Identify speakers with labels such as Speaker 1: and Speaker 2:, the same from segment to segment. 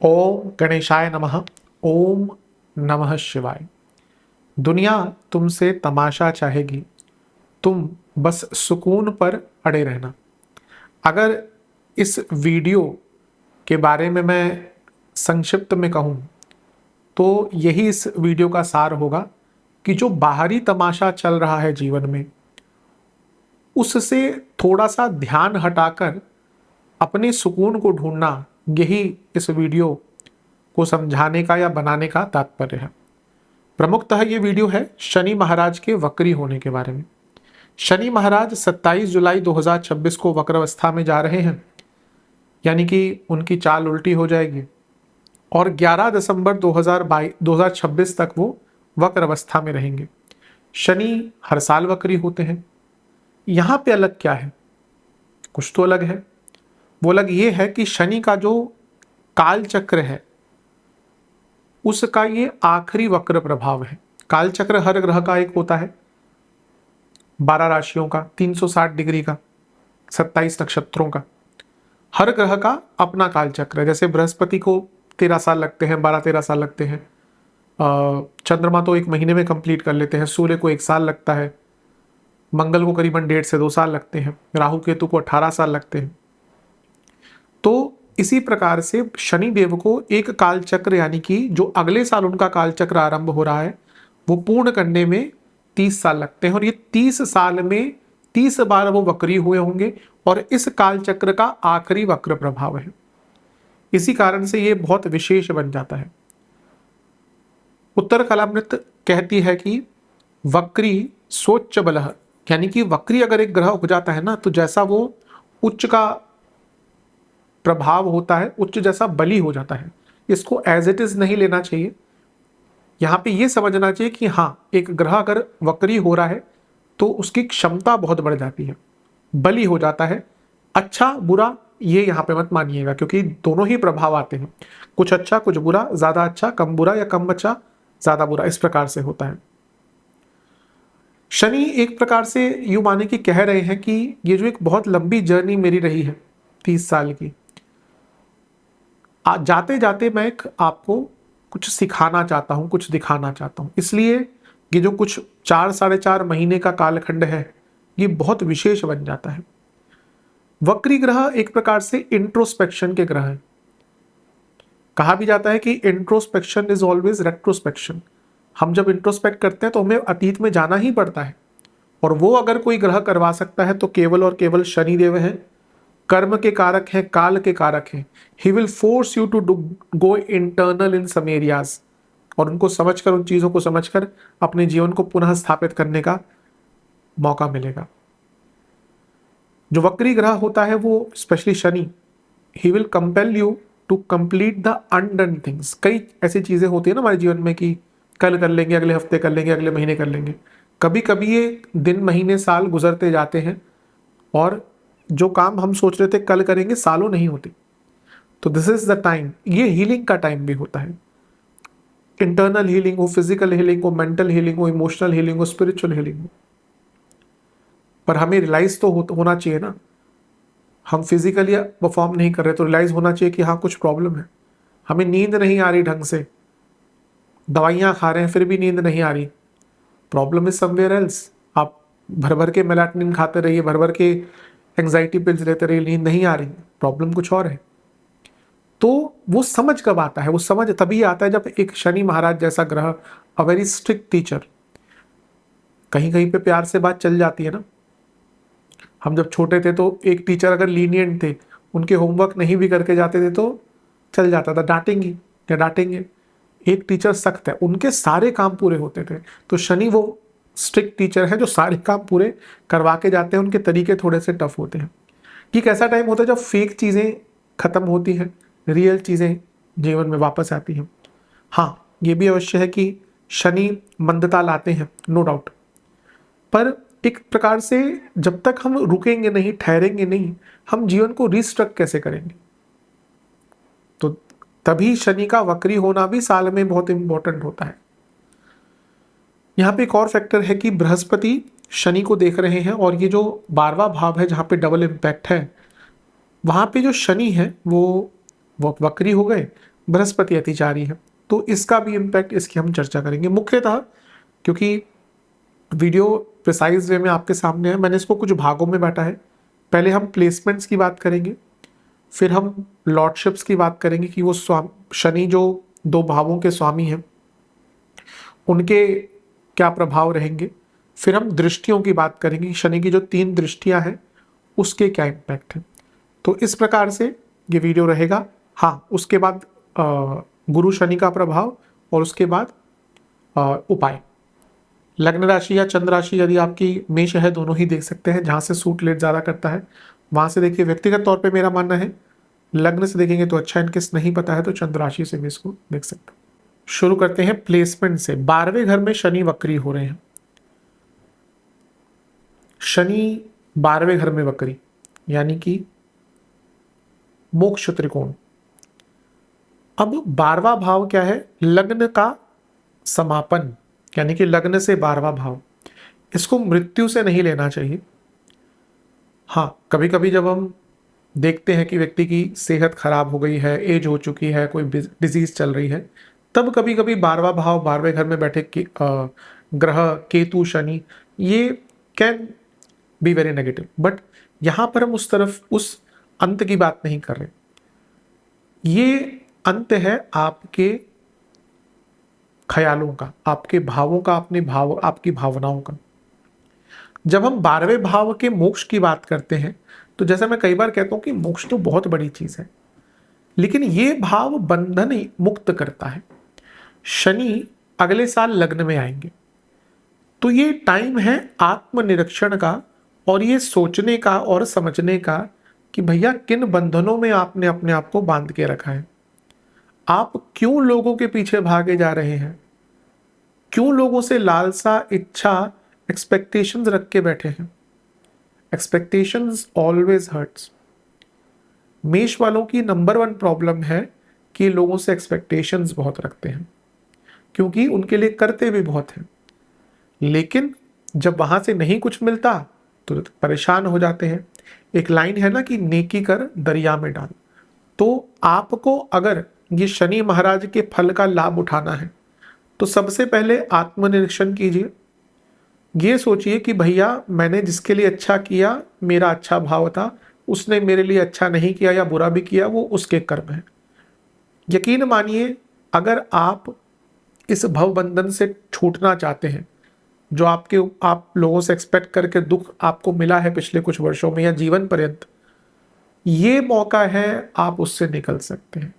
Speaker 1: ओम गणेशाय नमः। ओम नमः शिवाय। दुनिया तुमसे तमाशा चाहेगी, तुम बस सुकून पर अड़े रहना। अगर इस वीडियो के बारे में मैं संक्षिप्त में कहूँ तो यही इस वीडियो का सार होगा कि जो बाहरी तमाशा चल रहा है जीवन में, उससे थोड़ा सा ध्यान हटाकर अपने सुकून को ढूंढना, यही इस वीडियो को समझाने का या बनाने का तात्पर्य है। प्रमुखतः ये वीडियो है शनि महाराज के वक्री होने के बारे में। शनि महाराज 27 जुलाई 2026 को वक्र अवस्था में जा रहे हैं, यानी कि उनकी चाल उल्टी हो जाएगी और 11 दिसंबर 2026 तक वो वक्र अवस्था में रहेंगे। शनि हर साल वक्री होते हैं। यहाँ पे अलग क्या है? कुछ तो अलग है। वो अलग ये है कि शनि का जो काल चक्र है उसका ये आखिरी वक्र प्रभाव है। काल चक्र हर ग्रह का एक होता है, 12 राशियों का, 360 डिग्री का, 27 नक्षत्रों का। हर ग्रह का अपना काल चक्र है। जैसे बृहस्पति को 13 साल लगते हैं, 12-13 साल लगते हैं। चंद्रमा तो 1 महीने में कंप्लीट कर लेते हैं। सूर्य को 1 साल लगता है। मंगल को करीबन 1.5 से 2 साल लगते हैं। राहु केतु को 18 साल लगते हैं। तो इसी प्रकार से शनि देव को एक काल चक्र, यानी कि जो अगले साल उनका काल चक्र आरंभ हो रहा है, वो पूर्ण करने में 30 साल लगते हैं। और ये 30 साल में 30 बार वो वक्री हुए होंगे और इस काल चक्र का आखिरी वक्र प्रभाव है। इसी कारण से ये बहुत विशेष बन जाता है। उत्तर कलामृत कहती है कि वक्री सोच्च बलः, यानी कि वक्री अगर एक ग्रह हो जाता है ना, तो जैसा वो उच्च का प्रभाव होता है, उच्च जैसा बली हो जाता है। इसको एज इट इज नहीं लेना चाहिए। यहाँ पे ये समझना चाहिए कि हाँ, एक ग्रह अगर वक्री हो रहा है तो उसकी क्षमता बहुत बढ़ जाती है, बली हो जाता है। अच्छा बुरा ये यहाँ पे मत मानिएगा, क्योंकि दोनों ही प्रभाव आते हैं। कुछ अच्छा कुछ बुरा, ज्यादा अच्छा कम बुरा, या कम अच्छा ज्यादा बुरा, इस प्रकार से होता है। शनि एक प्रकार से यूं माने कि कह रहे हैं कि ये जो एक बहुत लंबी जर्नी मेरी रही है 30 साल की, जाते जाते मैं एक आपको कुछ सिखाना चाहता हूं, कुछ दिखाना चाहता हूं। इसलिए ये जो कुछ 4-4.5 महीने का कालखंड है, ये बहुत विशेष बन जाता है। वक्री ग्रह एक प्रकार से इंट्रोस्पेक्शन के ग्रह है। कहा भी जाता है कि इंट्रोस्पेक्शन इज ऑलवेज रेट्रोस्पेक्शन। हम जब इंट्रोस्पेक्ट करते हैं तो हमें अतीत में जाना ही पड़ता है, और वो अगर कोई ग्रह करवा सकता है तो केवल और केवल शनि देव हैं। कर्म के कारक हैं, काल के कारक हैं। He will force you to go internal in some areas, और उनको समझकर, उन चीजों को समझकर अपने जीवन को पुनः स्थापित करने का मौका मिलेगा। जो वक्री ग्रह होता है वो specially Shani, he will compel you to complete the undone things. कई ऐसी चीजें होती है ना हमारे जीवन में कि कल कर लेंगे, अगले हफ्ते कर लेंगे, अगले महीने कर लेंगे। कभी कभी ये दिन महीने साल गुजरते जाते हैं और जो काम हम सोच रहे थे कल करेंगे, सालों नहीं होते। तो दिस इज द टाइम। ये हीलिंग का टाइम भी होता है। इंटरनल हीलिंग हो, फिजिकल हीलिंग हो, मेंटल हीलिंग हो, इमोशनल हीलिंग हो, स्पिरिचुअल हीलिंग हो। पर हमें रियलाइज तो होना चाहिए ना। हम फिजिकली परफॉर्म नहीं कर रहे तो रियलाइज होना चाहिए कि हाँ, कुछ प्रॉब्लम है। हमें नींद नहीं आ रही ढंग से, दवाइयां खा रहे हैं फिर भी नींद नहीं आ रही, प्रॉब्लम इज समवेयर एल्स। आप भर भर के मेलाटोनिन खाते रहिए, भर भर के एंजाइटी पिल्स लेते रहिए, नींद नहीं आ रही, प्रॉब्लम कुछ और है। तो वो समझ कब आता है? वो समझ तभी आता है जब एक शनि महाराज जैसा ग्रह, अ वेरी स्ट्रिक्ट टीचर, कहीं कहीं पे प्यार से बात चल जाती है ना। हम जब छोटे थे तो एक टीचर अगर लीनियंट थे, उनके होमवर्क नहीं भी करके जाते थे तो चल जाता था, डांटेंगे या डांटेंगे। एक टीचर सख्त है, उनके सारे काम पूरे होते थे। तो शनि वो स्ट्रिक्ट टीचर है जो सारे काम पूरे करवा के जाते हैं। उनके तरीके थोड़े से टफ होते हैं। कि एक ऐसा टाइम होता है जब फेक चीज़ें खत्म होती हैं, रियल चीज़ें जीवन में वापस आती हैं। हाँ, ये भी अवश्य है कि शनि मंदता लाते हैं, नो डाउट। पर एक प्रकार से जब तक हम रुकेंगे नहीं, ठहरेंगे नहीं, हम जीवन को रिस्ट्रक्ट कैसे करेंगे? तो तभी शनि का वक्री होना भी साल में बहुत इंपॉर्टेंट होता है। यहाँ पे एक और फैक्टर है कि बृहस्पति शनि को देख रहे हैं, और ये जो 12वां भाव है जहाँ पे डबल इम्पैक्ट है, वहाँ पे जो शनि है वो वक्री हो गए, बृहस्पति अतिचारी है, तो इसका भी इम्पैक्ट, इसकी हम चर्चा करेंगे मुख्यतः। क्योंकि वीडियो प्रिसाइज वे में आपके सामने है, मैंने इसको कुछ भागों में बांटा है। पहले हम प्लेसमेंट्स की बात करेंगे, फिर हम लॉर्डशिप्स की बात करेंगे कि वो शनि जो 2 भावों के स्वामी हैं उनके क्या प्रभाव रहेंगे, फिर हम दृष्टियों की बात करेंगे, शनि की जो 3 दृष्टियां हैं उसके क्या इम्पैक्ट है। तो इस प्रकार से ये वीडियो रहेगा। हाँ, उसके बाद गुरु शनि का प्रभाव और उसके बाद उपाय। लग्न राशि या चंद्र राशि यदि आपकी मेष है, दोनों ही देख सकते हैं, जहां से सूट लेट ज़्यादा करता है वहां से देखिए। व्यक्तिगत तौर पे मेरा मानना है लग्न से देखेंगे तो अच्छा, इनके नहीं पता है तो चंद्र राशि से भी इसको देख सकते हैं। शुरू करते हैं प्लेसमेंट से। 12वें घर में शनि वक्री हो रहे हैं। शनि 12वें घर में वक्री यानी कि मोक्ष त्रिकोण। अब 12वां भाव क्या है? लग्न का समापन, यानी कि लग्न से 12वां भाव। इसको मृत्यु से नहीं लेना चाहिए। हाँ, कभी कभी जब हम देखते हैं कि व्यक्ति की सेहत खराब हो गई है, एज हो चुकी है, कोई डिजीज चल रही है, तब कभी कभी 12वां भाव, 12वें घर में बैठे ग्रह केतु शनि, ये can be very negative. But यहां पर हम उस तरफ उस अंत की बात नहीं कर रहे। ये अंत है आपके ख्यालों का, आपके भावों का, आपकी भावनाओं का। जब हम 12वें भाव के मोक्ष की बात करते हैं तो जैसा मैं कई बार कहता हूं कि मोक्ष तो बहुत बड़ी चीज है, लेकिन ये भाव बंधन ही मुक्त करता है। शनि अगले साल लग्न में आएंगे, तो ये टाइम है आत्मनिरीक्षण का और ये सोचने का और समझने का कि भैया किन बंधनों में आपने अपने आप को बांध के रखा है। आप क्यों लोगों के पीछे भागे जा रहे हैं? क्यों लोगों से लालसा, इच्छा, एक्सपेक्टेशंस रख के बैठे हैं? Expectations always hurts. मेष वालों की नंबर 1 प्रॉब्लम है कि लोगों से एक्सपेक्टेशंस बहुत रखते हैं, क्योंकि उनके लिए करते भी बहुत हैं, लेकिन जब वहां से नहीं कुछ मिलता तो परेशान हो जाते हैं। एक लाइन है ना कि नेकी कर दरिया में डाल। तो आपको अगर ये शनि महाराज के फल का लाभ उठाना है तो सबसे पहले आत्मनिरीक्षण कीजिए। ये सोचिए कि भैया मैंने जिसके लिए अच्छा किया, मेरा अच्छा भाव था, उसने मेरे लिए अच्छा नहीं किया या बुरा भी किया, वो उसके कर्म है। यकीन मानिए, अगर आप इस भवबंधन से छूटना चाहते हैं, जो आप लोगों से एक्सपेक्ट करके दुख आपको मिला है पिछले कुछ वर्षों में या जीवन पर्यंत, ये मौका है, आप उससे निकल सकते हैं।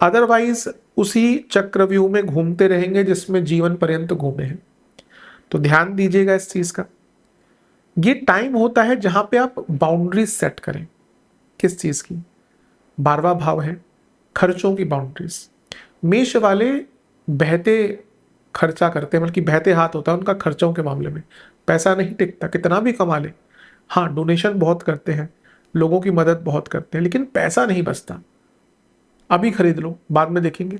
Speaker 1: अदरवाइज उसी चक्रव्यूह में घूमते रहेंगे जिसमें जीवन पर्यंत घूमे हैं। तो ध्यान दीजिएगा इस चीज का। ये टाइम होता है जहां पे आप बाउंड्रीज सेट करें। किस चीज की? 12वां भाव है खर्चों की बाउंड्रीज। मेष वाले बहते खर्चा करते हैं, बल्कि बहते हाथ होता है उनका खर्चों के मामले में। पैसा नहीं टिकता, कितना भी कमा ले। हाँ, डोनेशन बहुत करते हैं, लोगों की मदद बहुत करते हैं, लेकिन पैसा नहीं बचता। अभी खरीद लो, बाद में देखेंगे।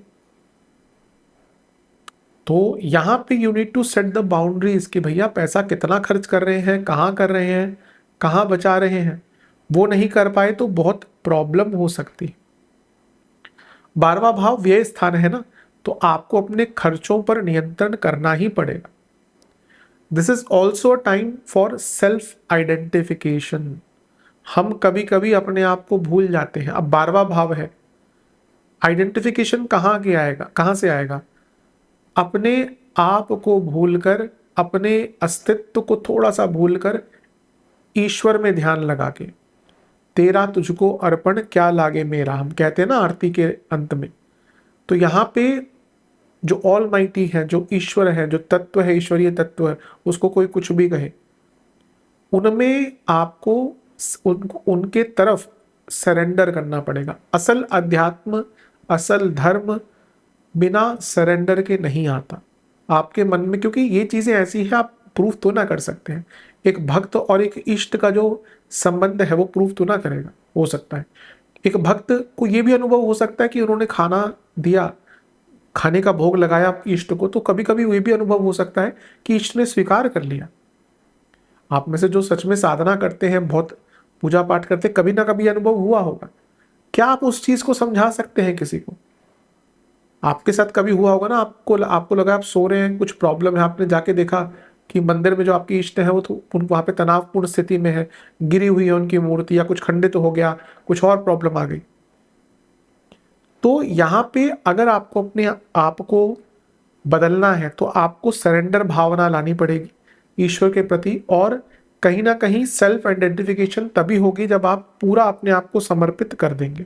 Speaker 1: तो यहां पे you need to set the boundaries कि भैया पैसा कितना खर्च कर रहे हैं, कहाँ कर रहे हैं, कहाँ बचा रहे हैं। वो नहीं कर पाए तो बहुत प्रॉब्लम हो सकती। 12वां भाव व्यय स्थान है ना, तो आपको अपने खर्चों पर नियंत्रण करना ही पड़ेगा। This is also a time for self identification. हम कभी कभी अपने आप को भूल जाते हैं। अब 12वां भाव है, आइडेंटिफिकेशन कहाँ से आएगा? अपने आप को भूलकर, अपने अस्तित्व को थोड़ा सा भूलकर ईश्वर में ध्यान लगा के, तेरा तुझको अर्पण क्या लागे मेरा, हम कहते हैं ना आरती के अंत में। तो यहाँ पे जो ऑल माइटी है, जो ईश्वर है, जो तत्व है, ईश्वरीय तत्व है, उसको कोई कुछ भी कहे, उनमें आपको उनके तरफ सरेंडर करना पड़ेगा। असल अध्यात्म, असल धर्म बिना सरेंडर के नहीं आता आपके मन में, क्योंकि ये चीजें ऐसी है आप प्रूफ तो ना कर सकते हैं। एक भक्त और एक इष्ट का जो संबंध है वो प्रूफ तो ना करेगा। हो सकता है एक भक्त को ये भी अनुभव हो सकता है कि उन्होंने खाना दिया, खाने का भोग लगाया इष्ट को, तो कभी कभी ये भी अनुभव हो सकता है कि इष्ट ने स्वीकार कर लिया। आप में से जो सच में साधना करते हैं, बहुत पूजा पाठ करते हैं, कभी ना कभी अनुभव हुआ होगा। क्या आप उस चीज को समझा सकते हैं किसी को? आपके साथ कभी हुआ होगा ना, आपको आपको लगा आप सो रहे हैं, कुछ प्रॉब्लम है, आपने जाके देखा कि मंदिर में जो आपकी इष्ट है वो तो वहाँ पे तनावपूर्ण स्थिति में है, गिरी हुई है उनकी मूर्ति, या कुछ खंडित हो गया, कुछ और प्रॉब्लम आ गई। तो यहाँ पे अगर आपको अपने आप को बदलना है तो आपको सरेंडर भावना लानी पड़ेगी ईश्वर के प्रति, और कहीं ना कहीं सेल्फ आइडेंटिफिकेशन तभी होगी जब आप पूरा अपने आप को समर्पित कर देंगे।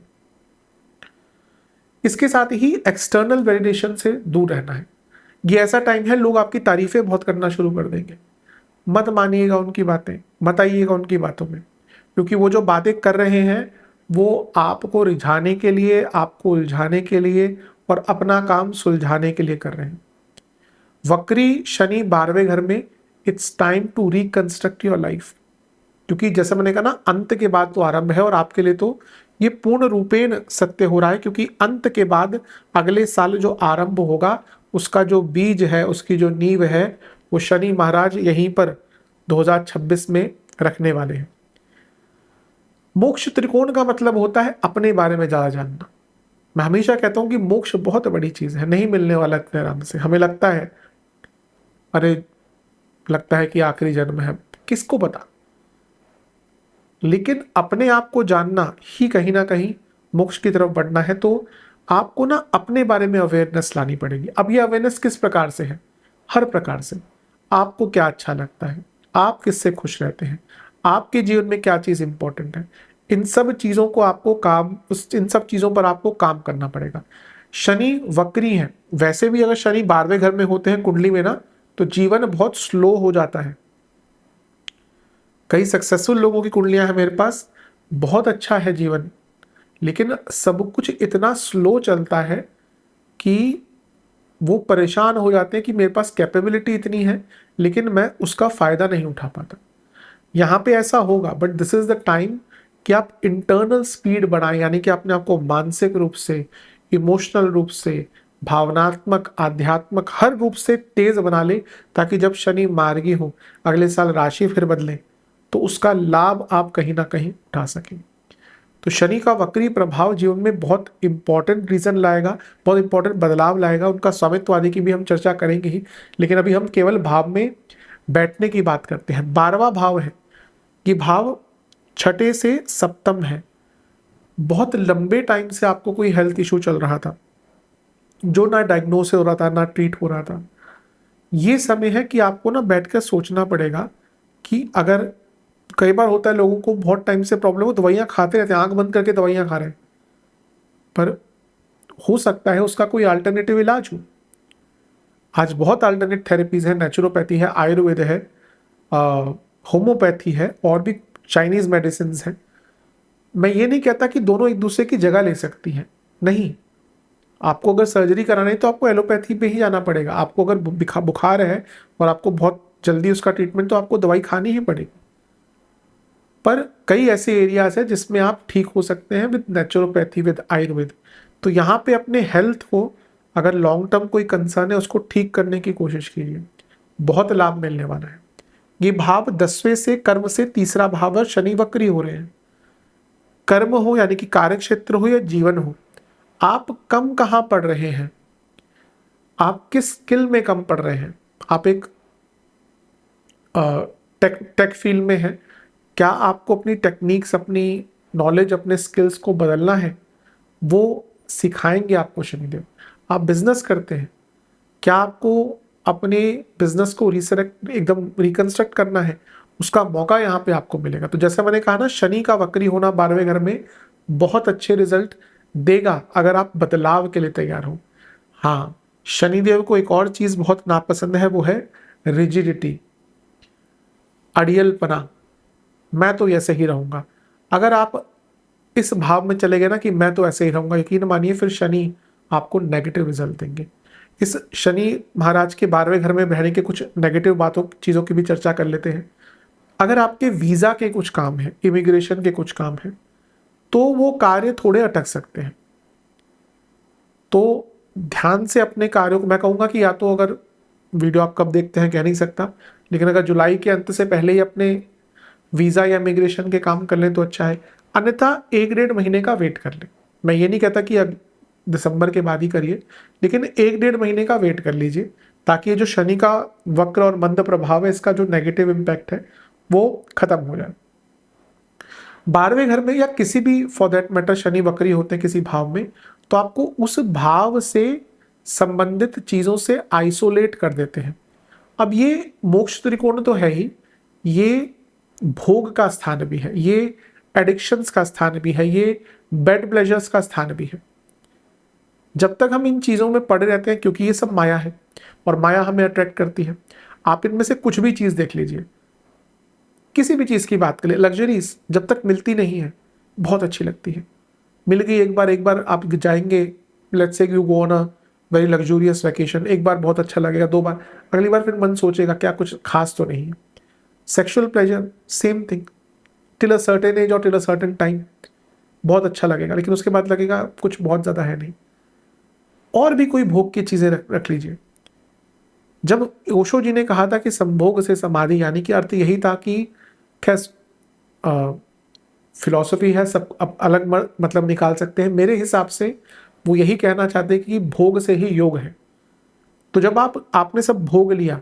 Speaker 1: इसके साथ ही एक्सटर्नल वैलिडेशन से दूर रहना है। ये ऐसा टाइम है लोग आपकी तारीफें बहुत करना शुरू कर देंगे, मत मानिएगा उनकी बातें, मत आइएगा उनकी बातों में, क्योंकि वो जो बातें कर रहे हैं वो आपको रिझाने के लिए, आपको उलझाने के लिए और अपना काम सुलझाने के लिए कर रहे हैं। वक्री शनि 12वें घर में, it's time to reconstruct your life, क्योंकि जैसे मैंने कहा ना, अंत के बाद तो आरंभ है, और आपके लिए तो ये पूर्ण रूपेण सत्य हो रहा है, क्योंकि अंत के बाद अगले साल जो आरंभ होगा उसका जो बीज है, उसकी जो नींव है, वो शनि महाराज यहीं पर 2026 में रखने वाले हैं। मोक्ष त्रिकोण का मतलब होता है अपने बारे में ज्यादा जानना। मैं हमेशा कहता हूं कि मोक्ष बहुत बड़ी चीज है, नहीं मिलने वाला इतने आराम से। हमें लगता है, अरे लगता है कि आखिरी जन्म है, किसको पता, लेकिन अपने आप को जानना ही कहीं ना कहीं मोक्ष की तरफ बढ़ना है। तो आपको ना अपने बारे में अवेयरनेस लानी पड़ेगी। अब ये अवेयरनेस किस प्रकार से है? हर प्रकार से। आपको क्या अच्छा लगता है, आप किससे खुश रहते हैं, आपके जीवन में क्या चीज इंपॉर्टेंट है, इन सब चीजों को आपको इन सब चीजों पर आपको काम करना पड़ेगा। शनि वक्री है, वैसे भी अगर शनि 12वें घर में होते हैं कुंडली में ना, तो जीवन बहुत स्लो हो जाता है। कई सक्सेसफुल लोगों की कुंडलियां हैं मेरे पास, बहुत अच्छा है जीवन, लेकिन सब कुछ इतना स्लो चलता है कि वो परेशान हो जाते हैं कि मेरे पास कैपेबिलिटी इतनी है लेकिन मैं उसका फायदा नहीं उठा पाता। यहाँ पे ऐसा होगा, but this is the time कि आप इंटरनल स्पीड बढ़ाएं, यानी कि अपने आप को मानसिक रूप से, इमोशनल रूप से, भावनात्मक, आध्यात्मिक हर रूप से तेज बना ले, ताकि जब शनि मार्गी हो, अगले साल राशि फिर बदले, तो उसका लाभ आप कहीं ना कहीं उठा सकें। तो शनि का वक्री प्रभाव जीवन में बहुत इंपॉर्टेंट रीजन लाएगा, बहुत इंपॉर्टेंट बदलाव लाएगा। उनका स्वामित्व आदि की भी हम चर्चा करेंगे ही, लेकिन अभी हम केवल भाव में बैठने की बात करते हैं। 12वां भाव है, ये भाव छठे से सप्तम है। बहुत लंबे टाइम से आपको कोई हेल्थ इशू चल रहा था जो ना डायग्नोस हो रहा था, ना ट्रीट हो रहा था, ये समय है कि आपको ना बैठकर सोचना पड़ेगा कि अगर, कई बार होता है लोगों को बहुत टाइम से प्रॉब्लम हो, दवाइयां खाते रहते हैं, आंख बंद करके दवाइयां खा रहे हैं, पर हो सकता है उसका कोई अल्टरनेटिव इलाज हो। आज बहुत अल्टरनेट थेरेपीज है, नेचुरोपैथी है, आयुर्वेद है, होम्योपैथी है, और भी चाइनीज मेडिसिन है। मैं ये नहीं कहता कि दोनों एक दूसरे की जगह ले सकती हैं, नहीं। आपको अगर सर्जरी कराना है तो आपको एलोपैथी पे ही जाना पड़ेगा। आपको अगर बुखार है और आपको बहुत जल्दी उसका ट्रीटमेंट, तो आपको दवाई खानी ही पड़ेगी। पर कई ऐसे एरियाज है जिसमें आप ठीक हो सकते हैं विद नेचुरोपैथी, विद आयुर्वेद। तो यहाँ पे अपने हेल्थ को, अगर लॉन्ग टर्म कोई कंसर्न है, उसको ठीक करने की कोशिश कीजिए, बहुत लाभ मिलने वाला है। ये भाव 10वें से, कर्म से तीसरा भाव है, शनि वक्री हो रहे हैं। कर्म हो यानी कि कार्य क्षेत्र हो या जीवन हो, आप कम कहाँ पढ़ रहे हैं, आप किस स्किल में कम पढ़ रहे हैं। आप एक टेक फील्ड में है, क्या आपको अपनी टेक्निक्स, अपनी नॉलेज, अपने स्किल्स को बदलना है, वो सिखाएंगे आपको शनिदेव। आप बिजनेस करते हैं, क्या आपको अपने बिजनेस को एकदम रिकंस्ट्रक्ट करना है, उसका मौका यहाँ पे आपको मिलेगा। तो जैसे मैंने कहा ना, शनि का वक्री होना 12वें घर में बहुत अच्छे रिजल्ट देगा अगर आप बदलाव के लिए तैयार हो। हाँ, शनिदेव को एक और चीज बहुत नापसंद है, वो है रिजिडिटी, अड़ियलपना। मैं तो ऐसे ही रहूंगा। अगर आप इस भाव में चले गए ना कि मैं तो ऐसे ही रहूंगा, यकीन मानिए फिर शनि आपको नेगेटिव रिजल्ट देंगे। इस शनि महाराज के 12वें घर में रहने के कुछ नेगेटिव बातों, चीजों की भी चर्चा कर लेते हैं। अगर आपके वीजा के कुछ काम है, इमिग्रेशन के कुछ काम है, तो वो कार्य थोड़े अटक सकते हैं। तो ध्यान से अपने कार्यों को, मैं कहूंगा कि या तो, अगर वीडियो आप कब देखते हैं कह नहीं सकता, लेकिन अगर जुलाई के अंत से पहले ही अपने वीजा या इमिग्रेशन के काम कर लें तो अच्छा है। अन्यथा 1 डेढ़ महीने का वेट कर लें। मैं ये नहीं कहता कि अब दिसंबर के बाद ही करिए, लेकिन 1-1.5 महीने का वेट कर लीजिए, ताकि ये जो शनि का वक्र और मंद प्रभाव है, इसका जो नेगेटिव इम्पैक्ट है वो खत्म हो जाए। 12वें घर में या किसी भी फॉर दैट मैटर शनि वक्री होते हैं किसी भाव में, तो आपको उस भाव से संबंधित चीजों से आइसोलेट कर देते हैं। अब ये मोक्ष त्रिकोण तो है ही, ये भोग का स्थान भी है, ये एडिक्शंस का स्थान भी है, ये बेड प्लेजर्स का स्थान भी है। जब तक हम इन चीजों में पड़े रहते हैं, क्योंकि ये सब माया है और माया हमें अट्रैक्ट करती है। आप इनमें से कुछ भी चीज देख लीजिए, किसी भी चीज की बात करें, लग्जरीज जब तक मिलती नहीं है बहुत अच्छी लगती है। मिल गई एक बार आप जाएंगे, let's say you go on a very luxurious vacation, एक बार बहुत अच्छा लगेगा, 2 बार, अगली बार फिर मन सोचेगा क्या कुछ खास तो नहीं है। Sexual pleasure same thing, till a certain age और टिल अ सर्टेन टाइम बहुत अच्छा लगेगा, लेकिन उसके बाद लगेगा कुछ बहुत ज्यादा है नहीं। और भी कोई भोग की चीजें रख लीजिए। जब ओशो जी ने कहा था कि संभोग से समाधि, यानी कि अर्थ यही था कि खैर फिलॉसफी है, सब अब अलग मतलब निकाल सकते हैं। मेरे हिसाब से वो यही कहना चाहते हैं कि भोग से ही योग है। तो जब आपने सब भोग लिया,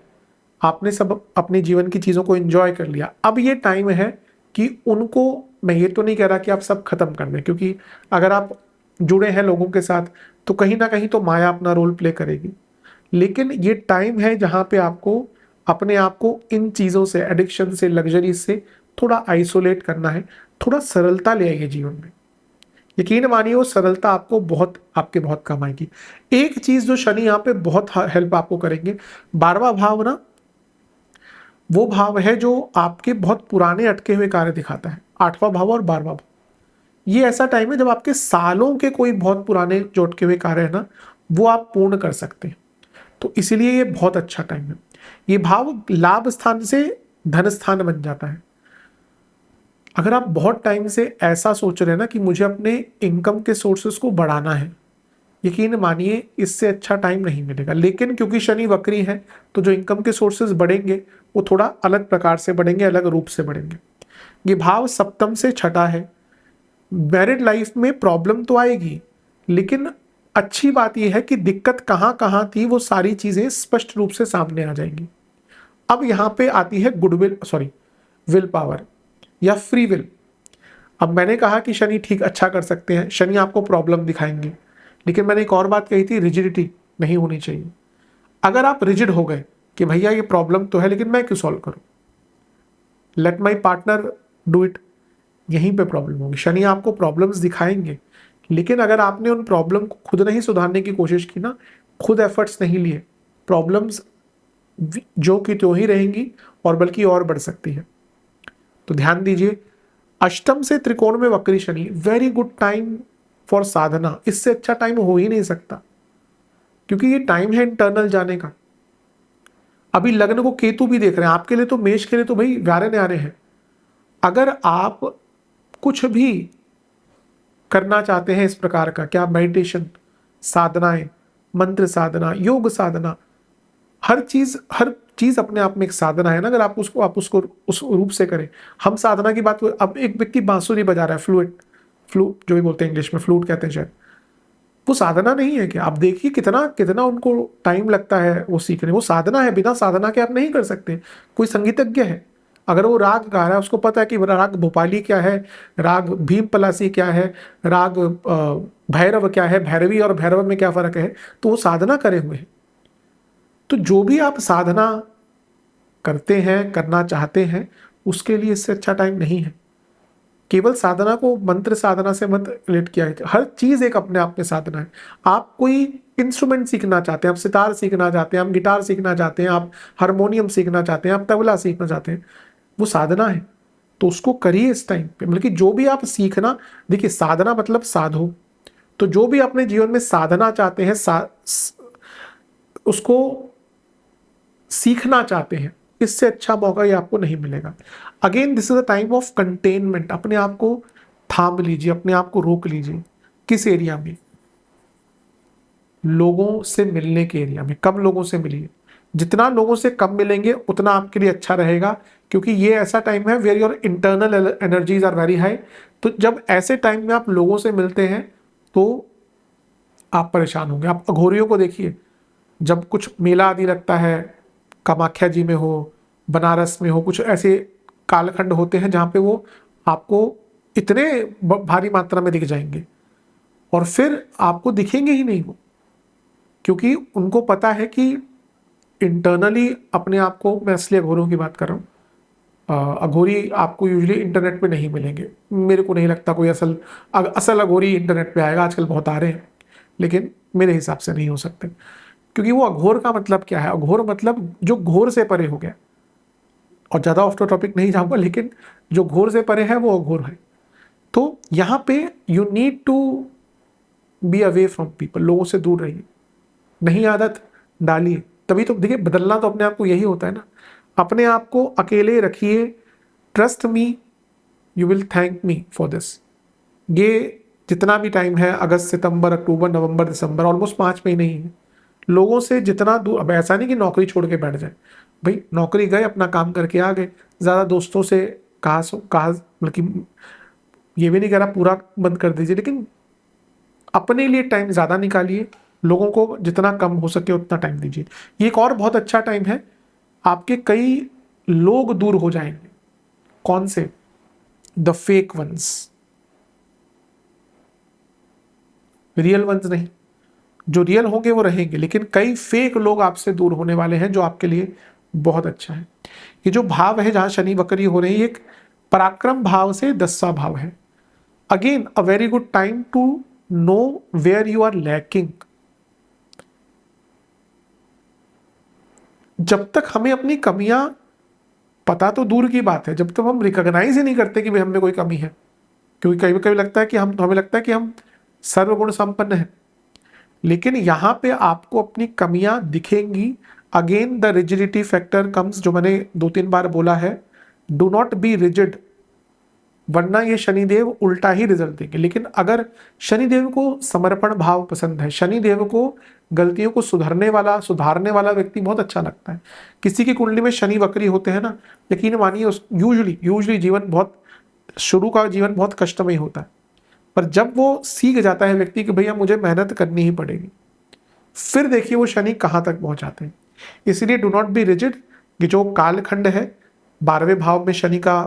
Speaker 1: आपने सब अपने जीवन की चीजों को एंजॉय कर लिया, अब ये टाइम है कि उनको, मैं ये तो नहीं कह रहा कि आप सब खत्म कर दें, क्योंकि अगर आप जुड़े हैं लोगों के साथ तो कहीं ना कहीं तो माया अपना रोल प्ले करेगी, लेकिन ये टाइम है जहां पे आपको अपने आप को इन चीजों से, एडिक्शन से, लग्जरी से थोड़ा आइसोलेट करना है, थोड़ा सरलता ले आइए जीवन में। यकीन मानिए वो सरलता आपको आपके बहुत काम आएगी। एक चीज जो शनि यहाँ पे बहुत हेल्प आपको करेंगे, 12वां भाव ना वो भाव है जो आपके बहुत पुराने अटके हुए कार्य दिखाता है। 8वां भाव और 12वां भाव, ये ऐसा टाइम है जब आपके सालों के कोई बहुत पुराने जो अटके हुए कार्य है ना, वो आप पूर्ण कर सकते हैं। तो इसीलिए ये बहुत अच्छा टाइम है। ये भाव लाभ स्थान से धन स्थान बन जाता है। अगर आप बहुत टाइम से ऐसा सोच रहे हैं ना कि मुझे अपने इनकम के सोर्सेस को बढ़ाना है, यकीन मानिए इससे अच्छा टाइम नहीं मिलेगा। लेकिन क्योंकि शनि वक्री है तो जो इनकम के सोर्सेस बढ़ेंगे वो थोड़ा अलग प्रकार से बढ़ेंगे, अलग रूप से बढ़ेंगे। ये भाव सप्तम से छठा है। मैरिड लाइफ में प्रॉब्लम तो आएगी, लेकिन अच्छी बात यह है कि दिक्कत कहां कहां थी वो सारी चीजें स्पष्ट रूप से सामने आ जाएंगी। अब यहां पे आती है विल पावर या फ्री विल। अब मैंने कहा कि शनि ठीक अच्छा कर सकते हैं, शनि आपको प्रॉब्लम दिखाएंगे, लेकिन मैंने एक और बात कही थी, रिजिडिटी नहीं होनी चाहिए। अगर आप रिजिड हो गए कि भैया ये प्रॉब्लम तो है लेकिन मैं क्यों सॉल्व करूं, let my partner do it, यहीं पे प्रॉब्लम होगी। शनि आपको प्रॉब्लम्स दिखाएंगे, लेकिन अगर आपने उन प्रॉब्लम को खुद नहीं सुधारने की कोशिश की ना, खुद एफर्ट्स नहीं लिए, प्रॉब्लम्स जो कि तो ही रहेंगी और बल्कि और बढ़ सकती है। तो ध्यान दीजिए, अष्टम से त्रिकोण में वक्री Shani, very good time for साधना। इससे अच्छा टाइम हो ही नहीं सकता, क्योंकि ये टाइम है इंटरनल जाने का। अभी लग्न को केतु भी देख रहे हैं, आपके लिए तो, मेष के लिए तो भाई व्यारे न्यारे हैं। अगर आप कुछ भी करना चाहते हैं इस प्रकार का, क्या मेडिटेशन, साधनाएं, मंत्र साधना, योग साधना, हर चीज अपने आप में एक साधना है ना। अगर आप उसको उस रूप से करें। हम साधना की बात, अब एक व्यक्ति बांसुरी बजा रहा है, फ्लूट जो भी बोलते हैं इंग्लिश में, फ्लूट कहते हैं शायद, वो साधना नहीं है क्या? आप देखिए कितना कितना उनको टाइम लगता है वो सीखने। वो साधना है, बिना साधना के आप नहीं कर सकते। कोई संगीतज्ञ है, अगर वो राग गा रहा है, उसको पता है कि राग भोपाली क्या है, राग भीम पलासी क्या है, राग भैरव क्या है, भैरवी और भैरव में क्या फर्क है, तो वो साधना करे हुए हैं। तो जो भी आप साधना करते हैं, करना चाहते हैं, उसके लिए इससे अच्छा टाइम नहीं है। केवल साधना को मंत्र साधना से मत रिलेट किया है, हर चीज एक अपने आप में साधना है। आप कोई इंस्ट्रूमेंट सीखना चाहते हैं, आप सितार सीखना चाहते हैं, आप गिटार सीखना चाहते हैं, आप हारमोनियम सीखना चाहते हैं, आप तबला सीखना चाहते हैं, वो साधना है। तो उसको करिए इस टाइम पे। मतलब कि जो भी आप सीखना, देखिए साधना मतलब साधो, तो जो भी अपने जीवन में साधना चाहते हैं, उसको सीखना चाहते हैं, इससे अच्छा मौका ये आपको नहीं मिलेगा। Again this is a time of containment. अपने आप को थाम लीजिए, अपने आप को रोक लीजिए। किस एरिया में? लोगों से मिलने के एरिया में कम लोगों से मिलिए। जितना लोगों से कम मिलेंगे उतना आपके लिए अच्छा रहेगा, क्योंकि ये ऐसा टाइम है where your internal energies are very high. तो जब ऐसे टाइम में आप लोगों से मिलते हैं तो आप परेशान होंगे। आप अघोरियों को देखिए, जब कुछ मेला आदि लगता है, कामाख्या जी में हो, बनारस में हो, कुछ ऐसे कालखंड होते हैं जहाँ पे वो आपको इतने भारी मात्रा में दिख जाएंगे और फिर आपको दिखेंगे ही नहीं वो, क्योंकि उनको पता है कि इंटरनली अपने आप को, मैं असली अघोरियों की बात कर रहा हूँ, अघोरी आपको यूजुअली इंटरनेट पे नहीं मिलेंगे। मेरे को नहीं लगता कोई असल असल अघोरी इंटरनेट पे आएगा, आजकल बहुत आ रहे हैं, लेकिन मेरे हिसाब से नहीं हो सकते। क्योंकि वो अघोर का मतलब क्या है? अघोर मतलब जो घोर से परे हो गया। और ज़्यादा ऑफ टॉपिक नहीं जाऊंगा, लेकिन जो घोर से परे है वो अघोर है। तो यहाँ पे you need to be away from people, लोगों से दूर रहिए, नहीं आदत डालिए। तभी तो देखिए, बदलना तो अपने आप को यही होता है ना। अपने आप को अकेले रखिए, trust me, you will thank me for this. ये जितना भी टाइम है, अगस्त, सितंबर, अक्टूबर, नवंबर, दिसंबर, ऑलमोस्ट 5 महीने ही है। लोगों से जितना दूर, अब ऐसा नहीं कि नौकरी छोड़ के बैठ जाए, भाई नौकरी गए, अपना काम करके आ गए, ज़्यादा दोस्तों से कहा बल्कि ये भी नहीं कह रहा पूरा बंद कर दीजिए, लेकिन अपने लिए टाइम ज़्यादा निकालिए, लोगों को जितना कम हो सके उतना टाइम दीजिए। ये एक और बहुत अच्छा टाइम है, आपके कई लोग दूर हो जाएंगे। कौन से? The fake ones, real ones नहीं। जो रियल होंगे वो रहेंगे, लेकिन कई फेक लोग आपसे दूर होने वाले हैं, जो आपके लिए बहुत अच्छा है। ये जो भाव है जहां शनि वक्री हो रही है, एक पराक्रम भाव से 10वां भाव है। Again a very good time to know where you are lacking. जब तक हमें अपनी कमियां पता, तो दूर की बात है, जब तक हम रिकॉग्नाइज ही नहीं करते कि भाई हम में कोई कमी है। क्योंकि कभी कभी लगता है कि हमें लगता है कि हम सर्वगुण संपन्न हैं, लेकिन यहां पे आपको अपनी कमियां दिखेंगी। Again the rigidity factor comes, जो मैंने 2-3 बार बोला है, डू नॉट बी रिजिड, वरना ये शनिदेव उल्टा ही रिजल्ट देंगे। लेकिन अगर शनिदेव को समर्पण भाव पसंद है, शनिदेव को गलतियों को सुधारने वाला व्यक्ति बहुत अच्छा लगता है। किसी की कुंडली में शनि वक्री होते हैं ना, यकीन मानिए यूजुअली जीवन बहुत, शुरू का जीवन बहुत कष्टमय होता है, पर जब वो सीख जाता है व्यक्ति कि भैया मुझे मेहनत करनी ही पड़ेगी, फिर देखिए वो शनि कहाँ तक पहुंचाते हैं। इसलिए डू नॉट बी रिजिड। ये जो कालखंड है, 12वें भाव में शनि का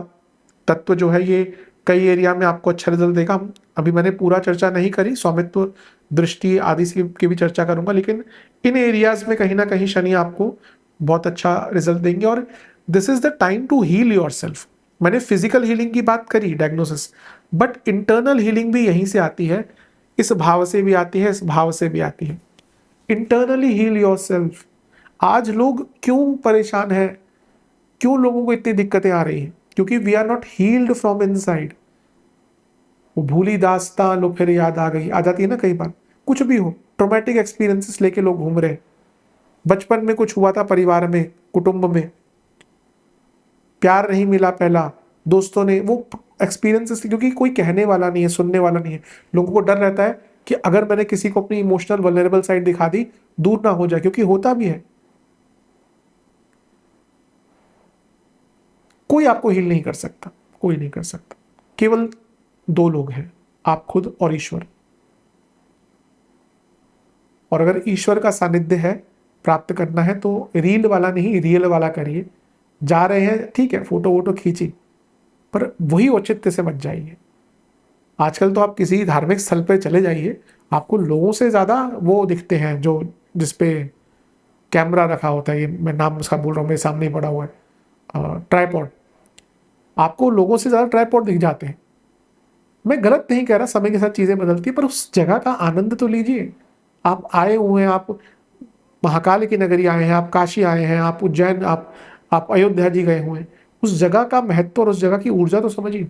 Speaker 1: तत्व जो है, ये कई एरिया में आपको अच्छा रिजल्ट देगा। अभी मैंने पूरा चर्चा नहीं करी, स्वामित्व, दृष्टि आदि की भी चर्चा करूंगा, लेकिन इन एरियाज में कहीं ना कहीं शनि आपको बहुत अच्छा रिजल्ट देंगे। और this is the time to heal your self. मैंने फिजिकल हीलिंग की बात करी, डायग्नोसिस, बट इंटरनल हीलिंग भी यहीं से आती है, इस भाव से भी आती है, इस भाव से भी आती है। Internally heal your self. आज लोग क्यों परेशान है, क्यों लोगों को इतनी दिक्कतें आ रही हैं? क्योंकि we are not healed from inside. वो भूली दास्तां लो फिर याद आ जाती है ना कई बार। कुछ भी हो, ट्रोमेटिक एक्सपीरियंसेस लेके लोग घूम रहे हैं। बचपन में कुछ हुआ था, परिवार में, कुटुंब में प्यार नहीं मिला, पहला दोस्तों ने, वो एक्सपीरियंसेस, क्योंकि कोई कहने वाला नहीं है, सुनने वाला नहीं है। लोगों को डर रहता है कि अगर मैंने किसी को अपनी इमोशनल वल्नरेबल साइड दिखा दी, दूर ना हो जाए, क्योंकि होता भी है। कोई आपको हील नहीं कर सकता, कोई नहीं कर सकता। केवल 2 लोग हैं, आप खुद और ईश्वर। और अगर ईश्वर का सानिध्य है, प्राप्त करना है, तो रील वाला नहीं, रियल वाला करिए। जा रहे हैं ठीक है, फोटो वोटो खींची, पर वही औचित्य से मत जाइए। आजकल तो आप किसी धार्मिक स्थल पे चले जाइए, आपको लोगों से ज्यादा वो दिखते हैं जो जिसपे कैमरा रखा होता है, ये मैं नाम उसका बोल रहा हूँ, मेरे सामने ही पड़ा हुआ है, ट्राइपॉड। आपको लोगों से ज्यादा ट्राइपॉड दिख जाते हैं। मैं गलत नहीं कह रहा, समय के साथ चीजें बदलती है, पर उस जगह का आनंद तो लीजिए। आप आए हुए हैं, आप महाकाल की नगरी आए हैं, आप काशी आए हैं, आप उज्जैन, आप अयोध्या जी गए हुए हैं, उस जगह का महत्व और उस जगह की ऊर्जा तो समझिए।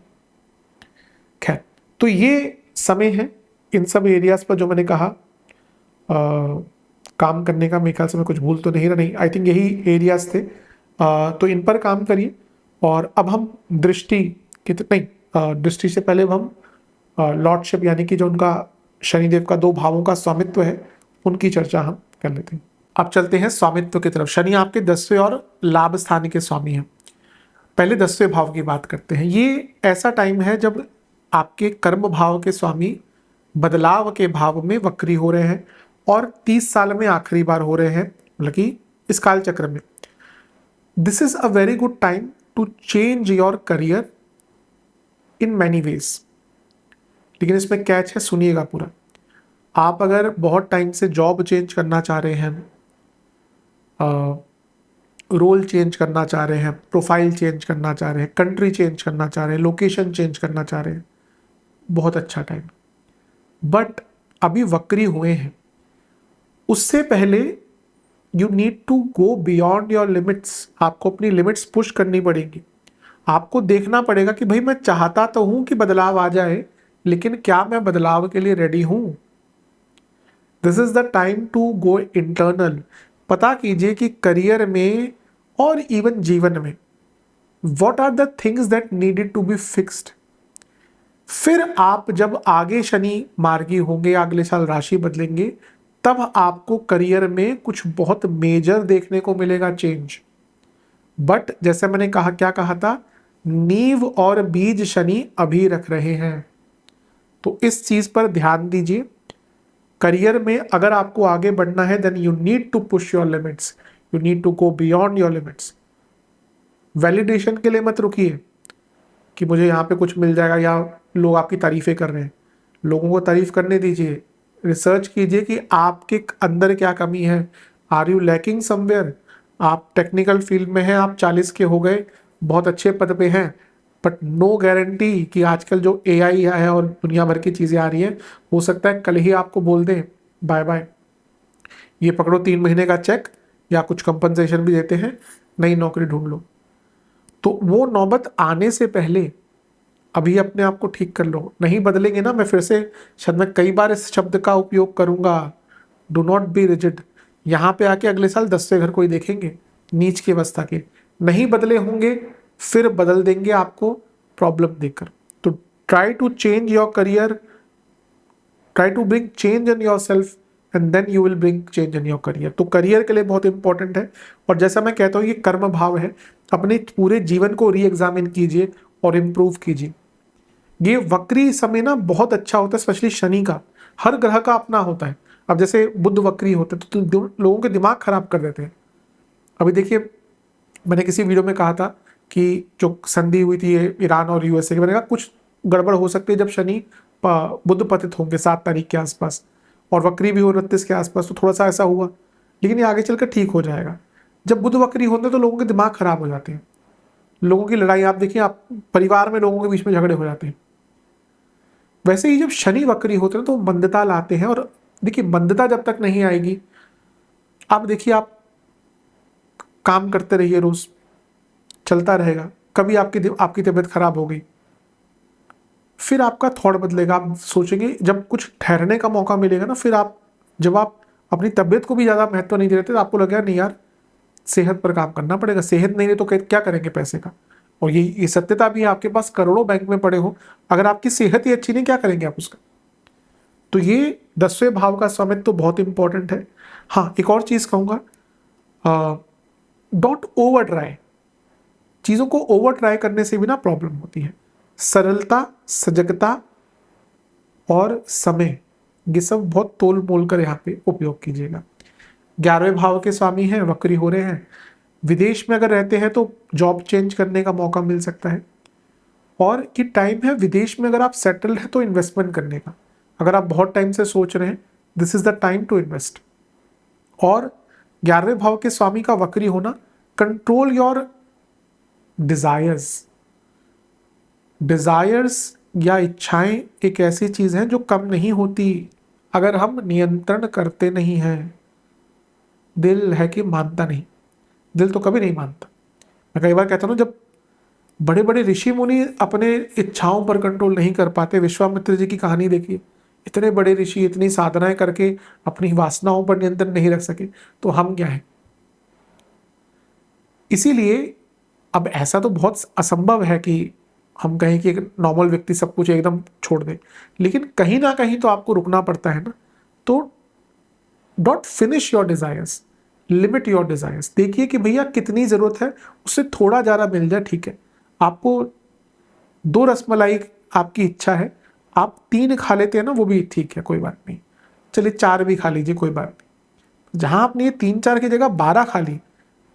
Speaker 1: खैर, तो ये समय है इन सब एरियाज पर जो मैंने कहा काम करने का। मेरे ख्याल से मैं कुछ भूल तो नहीं रहा, नहीं, आई थिंक यही एरियाज थे। तो इन पर काम करिए। और अब हम दृष्टि दृष्टि से पहले हम लॉर्डशिप, यानी कि जो उनका शनिदेव का 2 भावों का स्वामित्व है, उनकी चर्चा हम कर लेते हैं। अब चलते हैं स्वामित्व की तरफ। शनि आपके 10वें और लाभ स्थान के स्वामी हैं। पहले 10वें भाव की बात करते हैं। ये ऐसा टाइम है जब आपके कर्म भाव के स्वामी बदलाव के भाव में वक्री हो रहे हैं और 30 साल में आखिरी बार हो रहे हैं, मतलब कि इस काल चक्र में। This is a very good time to change your career in many ways. लेकिन इसमें कैच है, सुनिएगा पूरा। आप अगर बहुत टाइम से जॉब चेंज करना चाह रहे हैं, रोल चेंज करना चाह रहे हैं, प्रोफाइल चेंज करना चाह रहे हैं, कंट्री चेंज करना चाह रहे हैं, लोकेशन चेंज करना चाह रहे हैं, बहुत अच्छा टाइम। बट अभी वक्री हुए हैं, उससे पहले you need to go beyond your limits. आपको अपनी लिमिट्स पुश करनी पड़ेगी। आपको देखना पड़ेगा कि भाई मैं चाहता तो हूं कि बदलाव आ जाए, लेकिन क्या मैं बदलाव के लिए रेडी हूं। This is the time to go internal. पता कीजिए कि करियर में और इवन जीवन में what are the things that needed to be fixed. फिर आप जब आगे शनि मार्गी होंगे, अगले साल राशि बदलेंगे, तब आपको करियर में कुछ बहुत मेजर देखने को मिलेगा चेंज। बट जैसे मैंने कहा, क्या कहा था, नींव और बीज शनि अभी रख रहे हैं, तो इस चीज पर ध्यान दीजिए। करियर में अगर आपको आगे बढ़ना है, then you need to push your limits, you need to go beyond your limits. Validation के लिए मत रुकिए कि मुझे यहाँ पे कुछ मिल जाएगा या लोग आपकी तारीफें कर रहे हैं। लोगों को तारीफ करने दीजिए। रिसर्च कीजिए कि आपके अंदर क्या कमी है। Are you lacking somewhere. आप टेक्निकल फील्ड में हैं, आप 40 के हो गए, बहुत अच्छे पद पे हैं, बट नो गारंटी कि आजकल जो AI है और दुनिया भर की चीज़ें आ रही हैं, हो सकता है कल ही आपको बोल दें बाय बाय, ये पकड़ो 3 महीने का चेक, या कुछ कंपनसेशन भी देते हैं, नई नौकरी ढूंढ लो। तो वो नौबत आने से पहले अभी अपने आप को ठीक कर लो। नहीं बदलेंगे ना, मैं फिर से शायद मैं कई बार इस शब्द का उपयोग करूंगा, डू नॉट बी रिजिड। यहाँ पे आके अगले साल 10वें घर कोई देखेंगे नीच की अवस्था के, नहीं बदले होंगे, फिर बदल देंगे आपको प्रॉब्लम देकर। तो try to change your career, try to bring change in yourself, and then you will bring change in your career. तो करियर के लिए बहुत इंपॉर्टेंट है। और जैसा मैं कहता हूँ, ये कर्म भाव है, अपने पूरे जीवन को री एग्जामिन कीजिए और इम्प्रूव कीजिए। ये वक्री समय ना बहुत अच्छा होता है, स्पेशली शनि का। हर ग्रह का अपना होता है। अब जैसे बुध वक्री होते हैं तो लोगों के दिमाग खराब कर देते हैं। अभी देखिए, मैंने किसी वीडियो में कहा था कि जो संधि हुई थी ईरान और USA की, मैंने कहा कुछ गड़बड़ हो सकती है जब शनि बुध पतित होंगे 7 तारीख के आसपास, और वक्री भी हो 29 के आसपास, तो थोड़ा सा ऐसा हुआ, लेकिन ये आगे चलकर ठीक हो जाएगा। जब बुध वक्री होते हैं तो लोगों के दिमाग खराब हो जाते हैं, लोगों की लड़ाई, आप देखिए, आप परिवार में लोगों के बीच में झगड़े हो जाते हैं। वैसे ही जब शनि वक्री होते हैं तो मंदता लाते हैं। और देखिए, मंदता जब तक नहीं आएगी, आप देखिए, आप काम करते रहिए, रोज चलता रहेगा। कभी आपकी तबीयत खराब हो गई, फिर आपका थॉट बदलेगा। आप सोचेंगे, जब कुछ ठहरने का मौका मिलेगा ना, फिर जब आप अपनी तबीयत को भी ज्यादा महत्व नहीं दे रहे थे, तो आपको लगेगा नहीं यार, सेहत पर काम करना पड़ेगा। सेहत नहीं रहे तो क्या करेंगे पैसे का। और ये सत्यता भी है, आपके पास करोड़ों बैंक में पड़े हो, अगर आपकी सेहत ही अच्छी नहीं, क्या करेंगे आप उसका। तो ये 10वें भाव का स्वामित्व तो बहुत इंपॉर्टेंट है। हाँ, एक और चीज कहूंगा, डोंट ओवर ट्राई। चीजों को ओवर ट्राई करने से भी ना प्रॉब्लम होती है। सरलता, सजगता और समय, ये सब बहुत तोल मोल कर यहाँ पे उपयोग कीजिएगा। 11वें भाव के स्वामी हैं, वक्री हो रहे हैं। विदेश में अगर रहते हैं तो जॉब चेंज करने का मौका मिल सकता है। और ये टाइम है विदेश में अगर आप सेटल्ड है तो इन्वेस्टमेंट करने का। अगर आप बहुत टाइम से सोच रहे हैं, this is the time to invest. और 11वें भाव के स्वामी का वक्री होना, कंट्रोल योर डिजायर्स। डिजायर्स या इच्छाएं एक ऐसी चीज है जो कम नहीं होती अगर हम नियंत्रण करते नहीं हैं। दिल है कि मानता नहीं, दिल तो कभी नहीं मानता। मैं कई बार कहता हूँ, जब बड़े बड़े ऋषि मुनि अपने इच्छाओं पर कंट्रोल नहीं कर पाते, विश्वामित्र जी की कहानी देखिए, इतने बड़े ऋषि इतनी साधनाएं करके अपनी वासनाओं पर नियंत्रण नहीं रख सके, तो हम क्या है। इसीलिए अब ऐसा तो बहुत असंभव है कि हम कहें कि एक नॉर्मल व्यक्ति सब कुछ एकदम छोड़ दे, लेकिन कहीं ना कहीं तो आपको रुकना पड़ता है ना। तो don't finish your desires, limit your desires. देखिए कि भैया कितनी जरूरत है, उससे थोड़ा ज्यादा मिल जाए ठीक है। आपको 2 रसमलाई आपकी इच्छा है, आप 3 खा लेते हैं ना, वो भी ठीक है, कोई बात नहीं, चलिए 4 भी खा लीजिए, कोई बात नहीं। जहाँ आपने ये 3-4 की जगह 12 खा ली,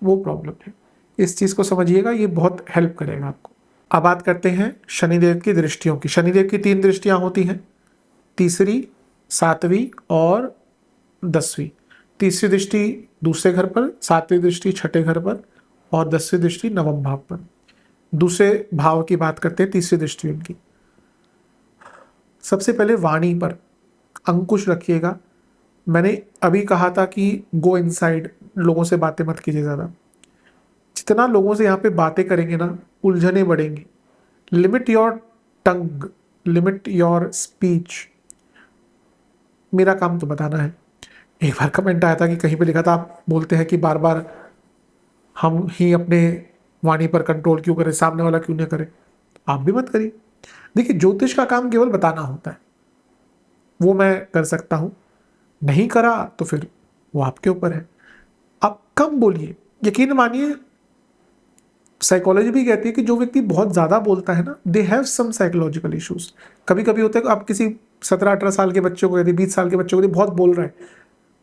Speaker 1: वो प्रॉब्लम है। इस चीज़ को समझिएगा, ये बहुत हेल्प करेगा आपको। अब बात करते हैं शनिदेव की दृष्टियों की। शनिदेव की 3 दृष्टियाँ होती हैं, तीसरी, 7वीं और 10वीं। तीसरी दृष्टि दूसरे घर पर, 7वीं दृष्टि छठे घर पर और 10वीं दृष्टि नवम भाव पर। दूसरे भाव की बात करते हैं, तीसरी दृष्टि उनकी। सबसे पहले वाणी पर अंकुश रखिएगा। मैंने अभी कहा था कि गो इनसाइड, लोगों से बातें मत कीजिए ज़्यादा। जितना लोगों से यहाँ पे बातें करेंगे ना, उलझने बढ़ेंगी। Limit your tongue, limit your speech. मेरा काम तो बताना है। एक बार कमेंट आया था कि कहीं पे लिखा था, आप बोलते हैं कि बार बार हम ही अपने वाणी पर कंट्रोल क्यों करें, सामने वाला क्यों नहीं करे। आप भी मत करिए। देखिए, ज्योतिष का काम केवल बताना होता है, वो मैं कर सकता हूँ। नहीं करा तो फिर वो आपके ऊपर है। आप कम बोलिए। यकीन मानिए, साइकोलॉजी भी कहती है कि जो व्यक्ति बहुत ज़्यादा बोलता है ना, they have some psychological issues. कभी कभी होता है कि आप किसी 17-18 साल के बच्चों को, यदि 20 साल के बच्चों को बहुत बोल रहे हैं,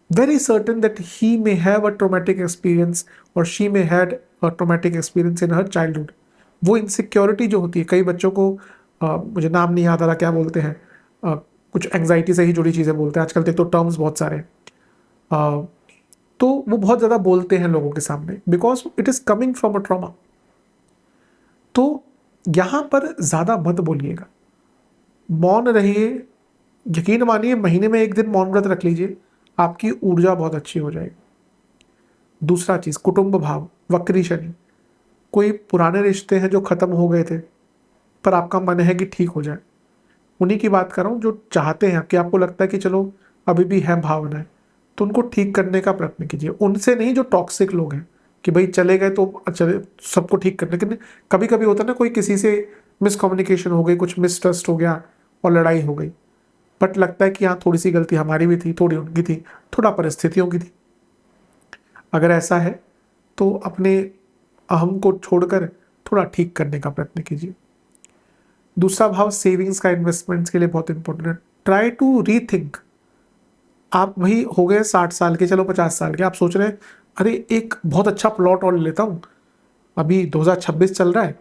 Speaker 1: very certain that he may have a traumatic experience or she may had a traumatic experience in her childhood। वो इनसिक्योरिटी जो होती है, कई बच्चों को मुझे नाम नहीं याद आ रहा क्या बोलते हैं, कुछ एंग्जाइटी से ही जुड़ी चीज़ें बोलते हैं आजकल, देख तो टर्म्स बहुत सारे हैं। तो वो बहुत ज़्यादा बोलते हैं लोगों के सामने because it is coming from a trauma. तो यहाँ पर ज़्यादा मत बोलिएगा, मौन रहिए। यकीन मानिए, महीने में 1 दिन मौन व्रत रख लीजिए, आपकी ऊर्जा बहुत अच्छी हो जाएगी। दूसरा चीज़, कुटुंब भाव, वक्री शनि। कोई पुराने रिश्ते हैं जो ख़त्म हो गए थे पर आपका मन है कि ठीक हो जाए, उन्हीं की बात कर रहा हूँ। जो चाहते हैं कि आपको लगता है कि चलो अभी भी है भावनाएं, तो उनको ठीक करने का प्रयत्न कीजिए। उनसे नहीं जो टॉक्सिक लोग हैं कि भाई चले गए तो चले सबको ठीक करने। लेकिन कभी कभी होता है ना, कोई किसी से मिसकम्युनिकेशन हो गई, कुछ मिसट्रस्ट हो गया और लड़ाई हो गई, बट लगता है कि हाँ थोड़ी सी गलती हमारी भी थी, थोड़ी उनकी थी, थोड़ा परिस्थितियों की थी। अगर ऐसा है तो अपने अहम को छोड़कर थोड़ा ठीक करने का प्रयत्न कीजिए। दूसरा भाव सेविंग्स का, इन्वेस्टमेंट्स के लिए बहुत इंपॉर्टेंट है। Try to rethink. आप वही हो गए 60 साल के, चलो 50 साल के, आप सोच रहे हैं अरे एक बहुत अच्छा प्लॉट और ले लेता हूँ, अभी 2026 चल रहा है,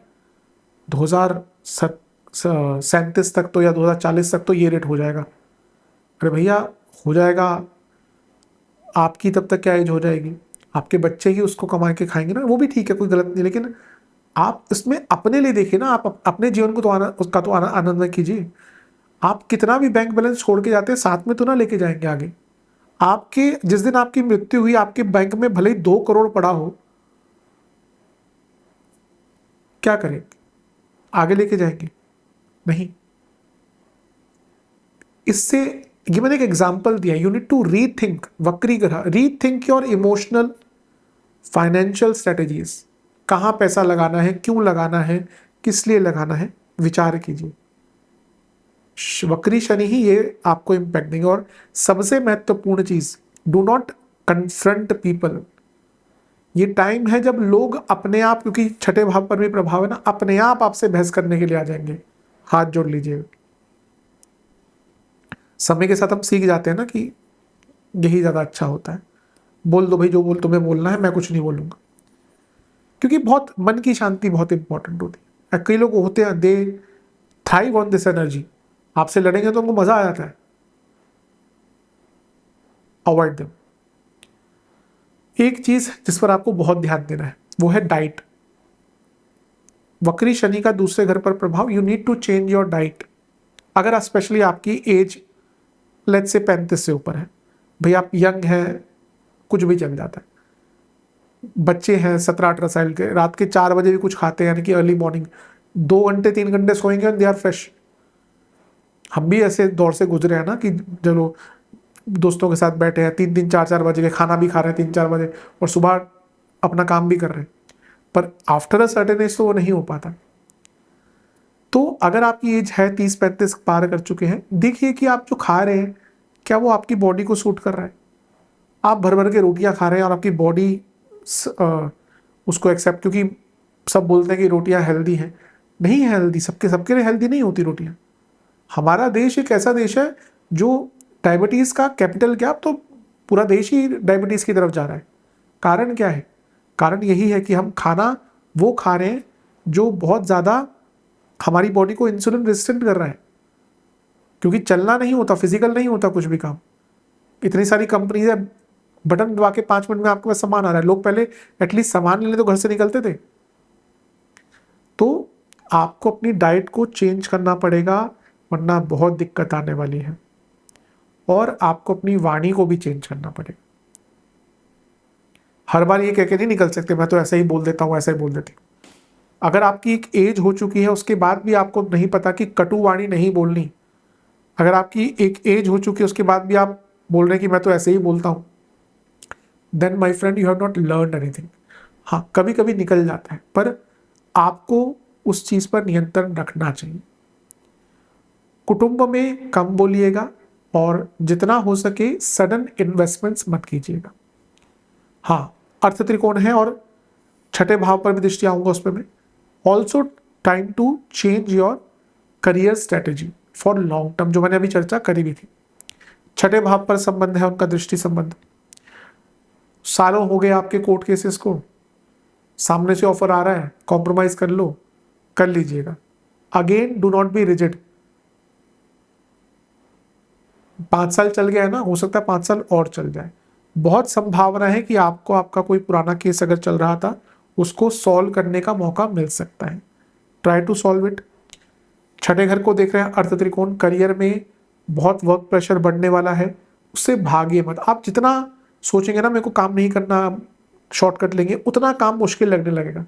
Speaker 1: 2037 तक तो या 2040 तक तो ये रेट हो जाएगा। अरे भैया, हो जाएगा, आपकी तब तक क्या एज हो जाएगी, आपके बच्चे ही उसको कमा के खाएंगे ना, वो भी ठीक है, कोई गलत नहीं। लेकिन आप इसमें अपने लिए देखिए ना, आप अपने जीवन को तो उसका तो आनंद में कीजिए। आप कितना भी बैंक बैलेंस छोड़ के जाते हैं, साथ में तो ना लेके जाएंगे आगे। आपके जिस दिन आपकी मृत्यु हुई, आपके बैंक में भले ही 2 करोड़ पड़ा हो, क्या करेंगे? आगे लेके जाएंगे? नहीं। इससे ये मैंने एक एग्जाम्पल दिया, यू नीड टू रीथिंक, वक्री ग्रह, rethink your emotional financial strategies. कहाँ पैसा लगाना है, क्यों लगाना है, किस लिए लगाना है, विचार कीजिए। वक्री शनि ही ये आपको इम्पैक्ट देंगे। और सबसे महत्वपूर्ण चीज, डू नॉट कन्फ्रंट पीपल। ये टाइम है जब लोग अपने आप, क्योंकि छठे भाव पर भी प्रभाव है ना, अपने आप आपसे बहस करने के लिए आ जाएंगे। हाथ जोड़ लीजिए। समय के साथ हम सीख जाते हैं ना कि यही ज्यादा अच्छा होता है। बोल दो भाई, जो बोल तुम्हें बोलना है, मैं कुछ नहीं बोलूंगा। क्योंकि बहुत मन की शांति बहुत इंपॉर्टेंट होती है। कई लोग होते हैं, दे थ्राइव ऑन दिस एनर्जी, आपसे लड़ेंगे तो उनको मजा आ जाता है। Avoid them. एक चीज जिस पर आपको बहुत ध्यान देना है वो है डाइट। वक्री शनि का दूसरे घर पर प्रभाव, you need to change your diet. अगर स्पेशली आपकी एज लेट्स से 35 से ऊपर है, भाई आप यंग हैं, कुछ भी चल जाता है। बच्चे हैं 17-18 साल के, रात के 4 बजे भी कुछ खाते हैं, यानी कि अर्ली मॉर्निंग 2 घंटे 3 घंटे सोएंगे और दे आर फ्रेश। हम भी ऐसे दौर से गुजरे हैं ना कि चलो दोस्तों के साथ बैठे हैं 3-3 4-4 बजे के, खाना भी खा रहे हैं 3-4 बजे और सुबह अपना काम भी कर रहे हैं। पर आफ्टर अ सर्टेन एज तो वो नहीं हो पाता। तो अगर आपकी एज है 30-35 पार कर चुके हैं, देखिए कि आप जो खा रहे हैं क्या वो आपकी बॉडी को सूट कर रहा है। आप भर भर के रोटियां खा रहे हैं और आपकी बॉडी उसको एक्सेप्ट, क्योंकि सब बोलते हैं कि रोटियां हेल्दी हैं, नहीं है हेल्दी, सबके सबके लिए हेल्दी नहीं होती रोटियां। हमारा देश एक ऐसा देश है जो डायबिटीज का कैपिटल क्या, अब तो पूरा देश ही डायबिटीज की तरफ जा रहा है। कारण क्या है? कारण यही है कि हम खाना वो खा रहे हैं जो बहुत ज्यादा हमारी बॉडी को इंसुलिन रेजिस्टेंट कर रहा है, क्योंकि चलना नहीं होता, फिजिकल नहीं होता कुछ भी काम। इतनी सारी कंपनीज है, बटन दबा के 5 मिनट में आपके पास सामान आ रहा है। लोग पहले एटलीस्ट सामान लेने तो घर से निकलते थे। तो आपको अपनी डाइट को चेंज करना पड़ेगा, वरना बहुत दिक्कत आने वाली है। और आपको अपनी वाणी को भी चेंज करना पड़ेगा। हर बार ये कह के नहीं निकल सकते मैं तो ऐसा ही बोल देता हूँ, ऐसा ही बोल देती हूँ। अगर आपकी एक एज हो चुकी है, उसके बाद भी आपको नहीं पता कि कटु वाणी नहीं बोलनी, अगर आपकी एक एज हो चुकी है उसके बाद भी आप बोल रहे हैं कि मैं तो ऐसे ही बोलता हूँ, then my friend you have not learn anything. हाँ, कभी कभी निकल जाता है, पर आपको उस चीज पर नियंत्रण रखना चाहिए। कुटुंब में कम बोलिएगा और जितना हो सके सडन इन्वेस्टमेंट्स मत कीजिएगा। हाँ, अर्थ त्रिकोण है और छठे भाव पर भी दृष्टि आऊंगा उस पर मैं। Also time to change your career strategy for long term, जो मैंने अभी चर्चा करी भी थी। छठे भाव पर संबंध है उनका, दृष्टि संबंध। सालों हो गए आपके कोर्ट केसेस को, सामने से ऑफर आ रहा है, कॉम्प्रोमाइज कर लो, कर लीजिएगा। Again do not be rigid. 5 साल चल गया है ना, हो सकता है 5 साल और चल जाए। बहुत संभावना है कि आपको आपका कोई पुराना केस अगर चल रहा था उसको सॉल्व करने का मौका मिल सकता है। Try to solve it. छठे घर को देख रहे हैं अर्थ त्रिकोण, करियर में बहुत वर्क प्रेशर बढ़ने वाला है, उससे भागिए मत। आप जितना सोचेंगे ना मेरे को काम नहीं करना, शॉर्टकट लेंगे, उतना काम मुश्किल लगने लगेगा।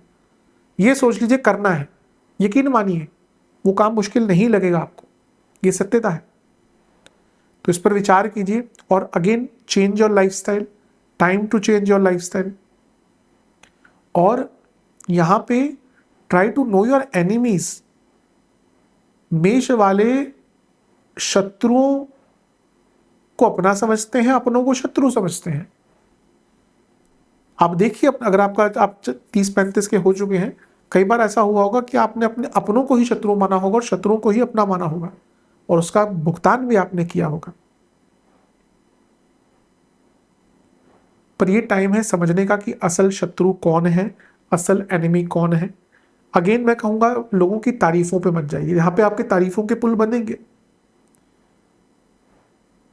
Speaker 1: ये सोच लीजिए करना है, यकीन मानिए वो काम मुश्किल नहीं लगेगा आपको, ये सत्यता है। तो इस पर विचार कीजिए। और again change your lifestyle, time to change your lifestyle. और यहां पे try to know your enemies. मेष वाले शत्रुओं को अपना समझते हैं, अपनों को शत्रु समझते हैं। आप देखिए, अगर आप 30-35 के हो चुके हैं, कई बार ऐसा हुआ होगा कि आपने अपने अपनों को ही शत्रु माना होगा और शत्रुओं को ही अपना माना होगा, और उसका भुगतान भी आपने किया होगा। पर ये टाइम है समझने का कि असल शत्रु कौन है, असल एनिमी कौन है। अगेन मैं कहूंगा लोगों की तारीफों पे मत जाइए, यहां पे आपके तारीफों के पुल बनेंगे,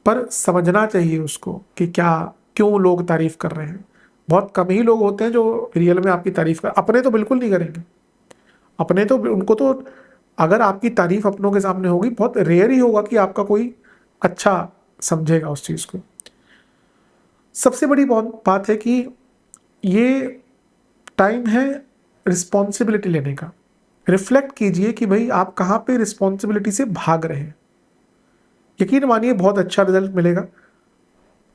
Speaker 1: पर समझना चाहिए उसको कि क्या क्यों लोग तारीफ कर रहे हैं। बहुत कम ही लोग होते हैं जो रियल में आपकी तारीफ कर, अपने तो बिल्कुल नहीं करेंगे। अपने तो उनको तो, अगर आपकी तारीफ अपनों के सामने होगी, बहुत रेयर ही होगा कि आपका कोई अच्छा समझेगा उस चीज को। सबसे बड़ी बात है कि ये टाइम है रिस्पॉन्सिबिलिटी लेने का। रिफ्लेक्ट कीजिए कि भाई आप कहाँ पे रिस्पॉन्सिबिलिटी से भाग रहे हैं। यकीन मानिए बहुत अच्छा रिजल्ट मिलेगा।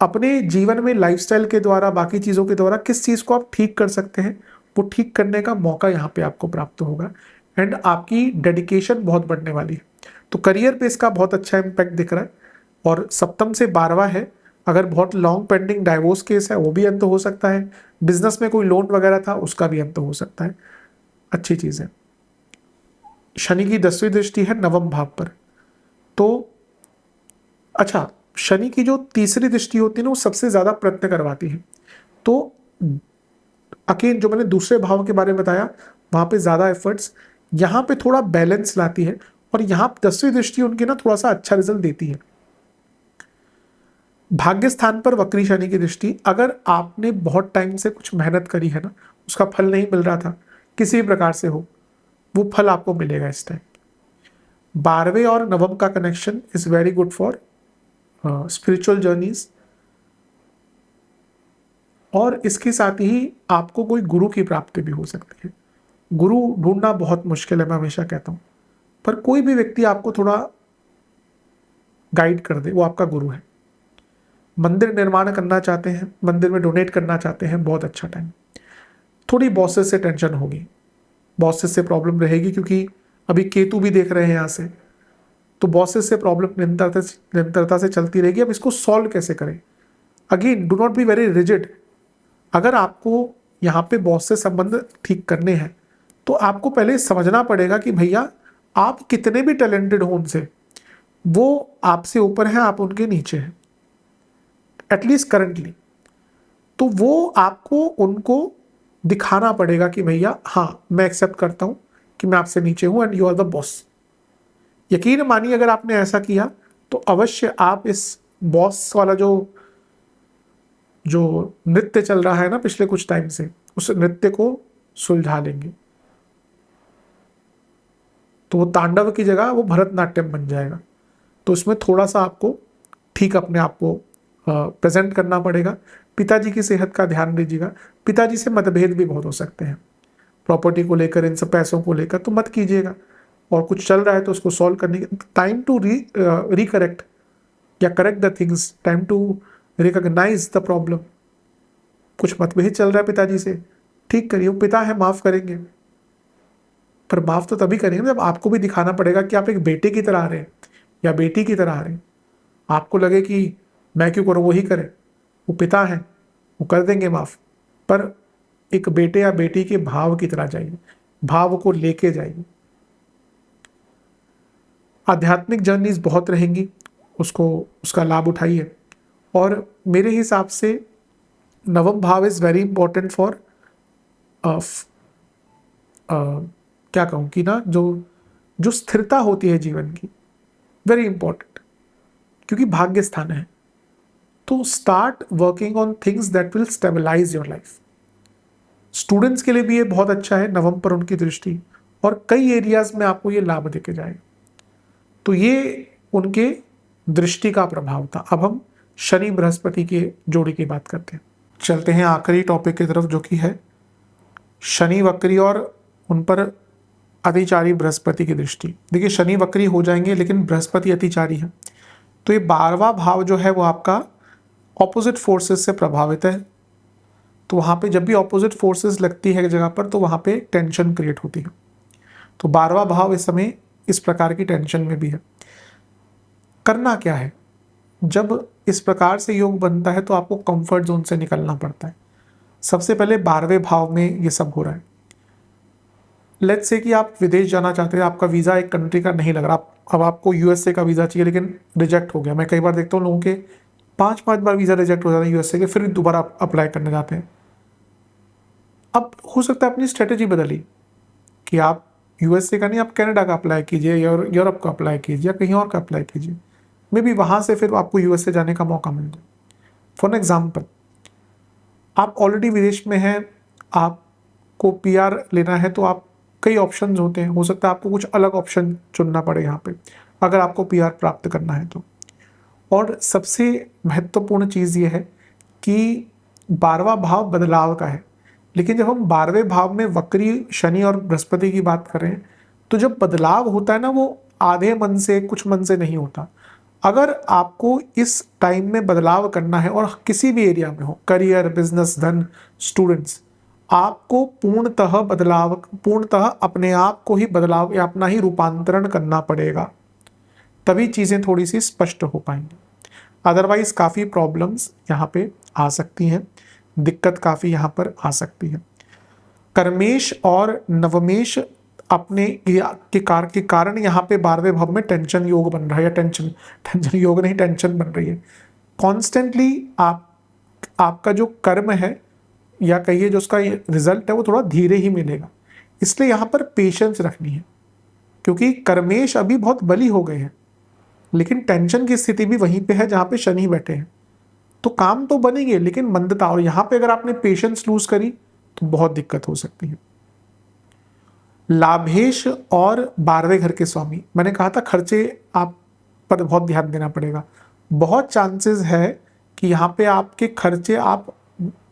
Speaker 1: अपने जीवन में लाइफस्टाइल के द्वारा, बाकी चीज़ों के द्वारा किस चीज़ को आप ठीक कर सकते हैं, वो ठीक करने का मौका यहाँ पे आपको प्राप्त होगा। एंड आपकी डेडिकेशन बहुत बढ़ने वाली है। तो करियर पे इसका बहुत अच्छा इम्पैक्ट दिख रहा है। और सप्तम से 12वां है, अगर बहुत लॉन्ग पेंडिंग डाइवोर्स केस है वो भी अंत हो सकता है। बिजनेस में कोई लोन वगैरह था उसका भी अंत हो सकता है। अच्छी चीज़ है। शनि की 10वीं दृष्टि है नवम भाव पर। तो अच्छा, शनि की जो तीसरी दृष्टि होती है ना, वो सबसे ज्यादा प्रयत्न करवाती है। तो अकेले जो मैंने दूसरे भाव के बारे में बताया, वहां पे ज्यादा एफर्ट्स, यहाँ पे थोड़ा बैलेंस लाती है। और यहाँ 10वीं दृष्टि उनकी ना थोड़ा सा अच्छा रिजल्ट देती है। भाग्य स्थान पर वक्री शनि की दृष्टि, अगर आपने बहुत टाइम से कुछ मेहनत करी है ना, उसका फल नहीं मिल रहा था, किसी भी प्रकार से हो, वो फल आपको मिलेगा इस टाइम। 12वें और नवम का connection is very good for spiritual journeys. और इसके साथ ही आपको कोई गुरु की प्राप्ति भी हो सकती है। गुरु ढूंढना बहुत मुश्किल है, मैं हमेशा कहता हूं, पर कोई भी व्यक्ति आपको थोड़ा गाइड कर दे, वो आपका गुरु है। मंदिर निर्माण करना चाहते हैं, मंदिर में डोनेट करना चाहते हैं, बहुत अच्छा टाइम। थोड़ी बॉसेस से टेंशन होगी, बॉसेस से प्रॉब्लम रहेगी, क्योंकि अभी केतु भी देख रहे हैं यहाँ से। तो बॉसेस से प्रॉब्लम निरंतरता से चलती रहेगी। अब इसको सॉल्व कैसे करें? Again do not be very rigid. अगर आपको यहाँ पे बॉस से संबंध ठीक करने हैं, तो आपको पहले समझना पड़ेगा कि भैया आप कितने भी टैलेंटेड हो उनसे, वो आपसे ऊपर हैं, आप उनके नीचे हैं, एटलीस्ट करंटली। तो वो आपको उनको दिखाना पड़ेगा कि भैया हाँ, मैं एक्सेप्ट करता हूं कि मैं आपसे नीचे हूं and you are the boss. यकीन मानिए अगर आपने ऐसा किया तो अवश्य आप इस बॉस वाला जो जो नृत्य चल रहा है ना पिछले कुछ टाइम से, उस नृत्य को सुलझा लेंगे। तो वो तांडव की जगह वो भरतनाट्यम बन जाएगा। तो इसमें थोड़ा सा आपको ठीक अपने आप को प्रेजेंट करना पड़ेगा। पिताजी की सेहत का ध्यान दीजिएगा। पिताजी से मतभेद भी बहुत हो सकते हैं प्रॉपर्टी को लेकर, इन सब पैसों को लेकर, तो मत कीजिएगा। और कुछ चल रहा है तो उसको सॉल्व करने की टाइम टू रिकरेक्ट या correct the things, time to recognise the problem. कुछ मतभेद चल रहा है पिताजी से, ठीक करिए, वो पिता है, माफ करेंगे। पर माफ तो तभी करेंगे जब आपको भी दिखाना पड़ेगा कि आप एक बेटे की तरह आ रहे हैं या बेटी की तरह आ रहे हैं। आपको लगे कि मैं क्यों करूँ, वही करे, वो पिता है, वो कर देंगे माफ। पर एक बेटे या बेटी के भाव की तरह जाइए, भाव को लेके जाइए। आध्यात्मिक जर्नीज बहुत रहेंगी, उसको उसका लाभ उठाइए। और मेरे हिसाब से नवम भाव इज वेरी इंपॉर्टेंट फॉर क्या कहूँ कि ना, जो जो स्थिरता होती है जीवन की, वेरी इंपॉर्टेंट, क्योंकि भाग्य स्थान है। तो start working on things that will stabilise your life. Students के लिए भी ये बहुत अच्छा है, नवम पर उनकी दृष्टि, और कई एरियाज में आपको ये लाभ देके जाएगा। तो ये उनके दृष्टि का प्रभाव था। अब हम शनि बृहस्पति के जोड़ी की बात करते हैं। चलते हैं आखिरी टॉपिक की तरफ, जो कि है शनि वक्री और उन पर अतिचारी बृहस्पति की दृष्टि। देखिए, शनि वक्री हो जाएंगे लेकिन बृहस्पति अतिचारी है, तो ये 12वां भाव जो है वो आपका ऑपोजिट फोर्सेस से प्रभावित है। तो वहाँ पे जब भी ऑपोजिट फोर्सेस लगती है जगह पर, तो वहाँ पे टेंशन क्रिएट होती है। तो 12वां भाव इस समय इस प्रकार की टेंशन में भी है। करना क्या है, जब इस प्रकार से योग बनता है तो आपको कंफर्ट जोन से निकलना पड़ता है। सबसे पहले 12वें भाव में ये सब हो रहा है। लेट्स से कि आप विदेश जाना चाहते हैं, आपका वीज़ा एक कंट्री का नहीं लग रहा, अब आपको यूएसए का वीज़ा चाहिए लेकिन रिजेक्ट हो गया। मैं कई बार देखता हूँ लोगों के 5-5 बार वीज़ा रिजेक्ट हो जाता है यूएसए के, फिर दोबारा अप्लाई करने जाते हैं। अब हो सकता है अपनी स्ट्रेटेजी बदली कि आप यूएसए का नहीं, आप कनाडा का अप्लाई कीजिए, यूरोप का अप्लाई कीजिए, या कहीं और का अप्लाई कीजिए। मे बी वहाँ से फिर आपको यूएसए जाने का मौका मिल जाए। फॉर एग्जाम्पल, आप ऑलरेडी विदेश में हैं, आपको पीआर लेना है, तो आप कई ऑप्शन होते हैं, हो सकता है आपको कुछ अलग ऑप्शन चुनना पड़े यहाँ पे अगर आपको पीआर प्राप्त करना है तो। और सबसे महत्वपूर्ण चीज़ ये है कि 12वां भाव बदलाव का है, लेकिन जब हम 12वें भाव में वक्री शनि और बृहस्पति की बात करें, तो जब बदलाव होता है ना, वो आधे मन से, कुछ मन से नहीं होता। अगर आपको इस टाइम में बदलाव करना है, और किसी भी एरिया में हो, करियर, बिजनेस, धन, स्टूडेंट्स, आपको पूर्णतः अपने आप को ही बदलाव या अपना ही रूपांतरण करना पड़ेगा, तभी चीज़ें थोड़ी सी स्पष्ट हो पाएंगी। अदरवाइज काफ़ी प्रॉब्लम्स यहाँ पे आ सकती हैं, दिक्कत काफ़ी यहाँ पर आ सकती है। कर्मेश और नवमेश अपने के कारण यहाँ पे 12वें भाव में टेंशन योग बन रहा है, या टेंशन योग नहीं, टेंशन बन रही है। कॉन्स्टेंटली आपका जो कर्म है, या कहिए जो उसका रिजल्ट है, वो थोड़ा धीरे ही मिलेगा। इसलिए यहाँ पर पेशेंस रखनी है, क्योंकि कर्मेश अभी बहुत बली हो गए हैं, लेकिन टेंशन की स्थिति भी वहीं पे है जहाँ पे शनि बैठे हैं। तो काम तो बनेंगे लेकिन मंदता, और यहाँ पे अगर आपने पेशेंस लूज करी तो बहुत दिक्कत हो सकती है। लाभेश और 12वें घर के स्वामी, मैंने कहा था खर्चे आप पर बहुत ध्यान देना पड़ेगा। बहुत चांसेस है कि यहाँ पे आपके खर्चे आप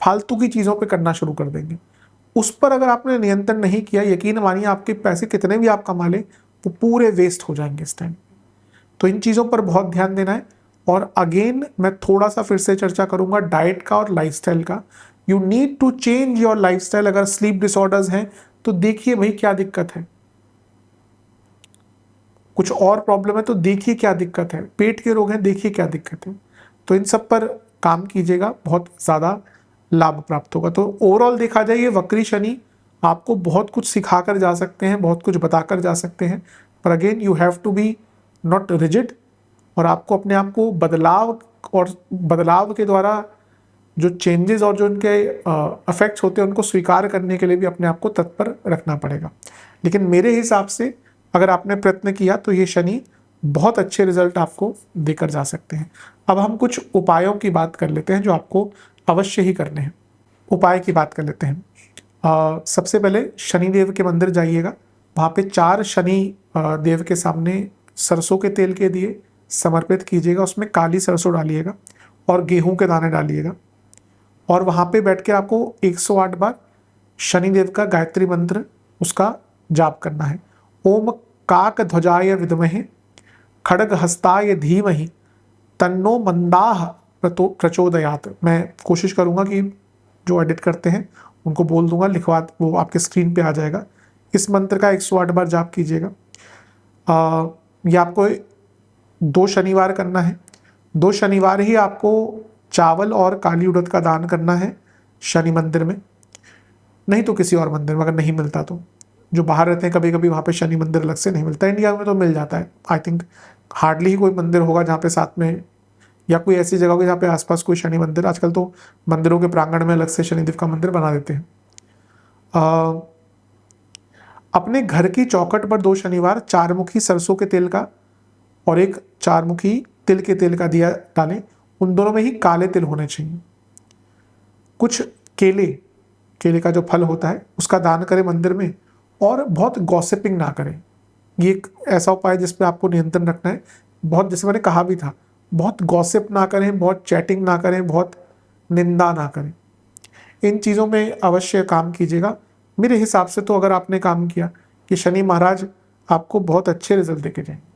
Speaker 1: फालतू की चीज़ों पे करना शुरू कर देंगे। उस पर अगर आपने नियंत्रण नहीं किया, यकीन मानिए आपके पैसे कितने भी आप कमा लें, वो पूरे वेस्ट हो जाएंगे इस टाइम। तो इन चीज़ों पर बहुत ध्यान देना है। और अगेन मैं थोड़ा सा फिर से चर्चा करूंगा डाइट का और लाइफस्टाइल का। You need to change your lifestyle. अगर स्लीप डिसऑर्डर्स हैं तो देखिए भाई क्या दिक्कत है, कुछ और प्रॉब्लम है तो देखिए क्या दिक्कत है, पेट के रोग हैं देखिए क्या दिक्कत है। तो इन सब पर काम कीजिएगा, बहुत ज़्यादा लाभ प्राप्त होगा। तो ओवरऑल देखा जाए, ये वक्री शनि आपको बहुत कुछ सिखा कर जा सकते हैं, बहुत कुछ बताकर जा सकते हैं, पर again you have to be not rigid, और आपको अपने आप को बदलाव के द्वारा जो चेंजेस और जो उनके इफेक्ट्स होते हैं उनको स्वीकार करने के लिए भी अपने आप को तत्पर रखना पड़ेगा। लेकिन मेरे हिसाब से अगर आपने प्रयत्न किया तो ये शनि बहुत अच्छे रिजल्ट आपको देकर जा सकते हैं। अब हम कुछ उपायों की बात कर लेते हैं जो आपको अवश्य ही करने हैं। उपाय की बात कर लेते हैं। सबसे पहले शनिदेव के मंदिर जाइएगा, वहाँ पे 4 शनि देव के सामने सरसों के तेल के दिए समर्पित कीजिएगा, उसमें काली सरसों डालिएगा और गेहूं के दाने डालिएगा और वहाँ पे बैठ के आपको 108 बार शनिदेव का गायत्री मंत्र उसका जाप करना है। ओम काक ध्वजाय विद्महे खड़ग हस्ताय धीमहि तन्नो मंदाह प्रचोदयात। मैं कोशिश करूँगा कि जो एडिट करते हैं उनको बोल दूंगा, लिखवा, वो आपके स्क्रीन पे आ जाएगा। इस मंत्र का 108 बार जाप कीजिएगा। ये आपको 2 शनिवार करना है। 2 शनिवार ही आपको चावल और काली उड़द का दान करना है शनि मंदिर में, नहीं तो किसी और मंदिर में अगर नहीं मिलता तो। जो बाहर रहते हैं कभी कभी वहाँ पे शनि मंदिर अलग से नहीं मिलता, इंडिया में तो मिल जाता है। आई थिंक हार्डली ही कोई मंदिर होगा जहाँ पे साथ में, या कोई ऐसी जगह होगी जहाँ पे आसपास कोई शनि मंदिर। आजकल तो मंदिरों के प्रांगण में अलग से शनिदेव का मंदिर बना देते हैं। अपने घर की चौखट पर 2 शनिवार 4 मुखी सरसों के तेल का और 1 4 मुखी तिल के तेल का दिया डालें। उन दोनों में ही काले तिल होने चाहिए। कुछ केले का जो फल होता है उसका दान करें मंदिर में, और बहुत गॉसिपिंग ना करें। ये एक ऐसा उपाय है जिसपे आपको नियंत्रण रखना है। बहुत, जैसे मैंने कहा भी था, बहुत गॉसिप ना करें, बहुत चैटिंग ना करें, बहुत निंदा ना करें। इन चीज़ों में अवश्य काम कीजिएगा। मेरे हिसाब से तो अगर आपने काम किया कि शनि महाराज आपको बहुत अच्छे रिजल्ट देके जाएंगे।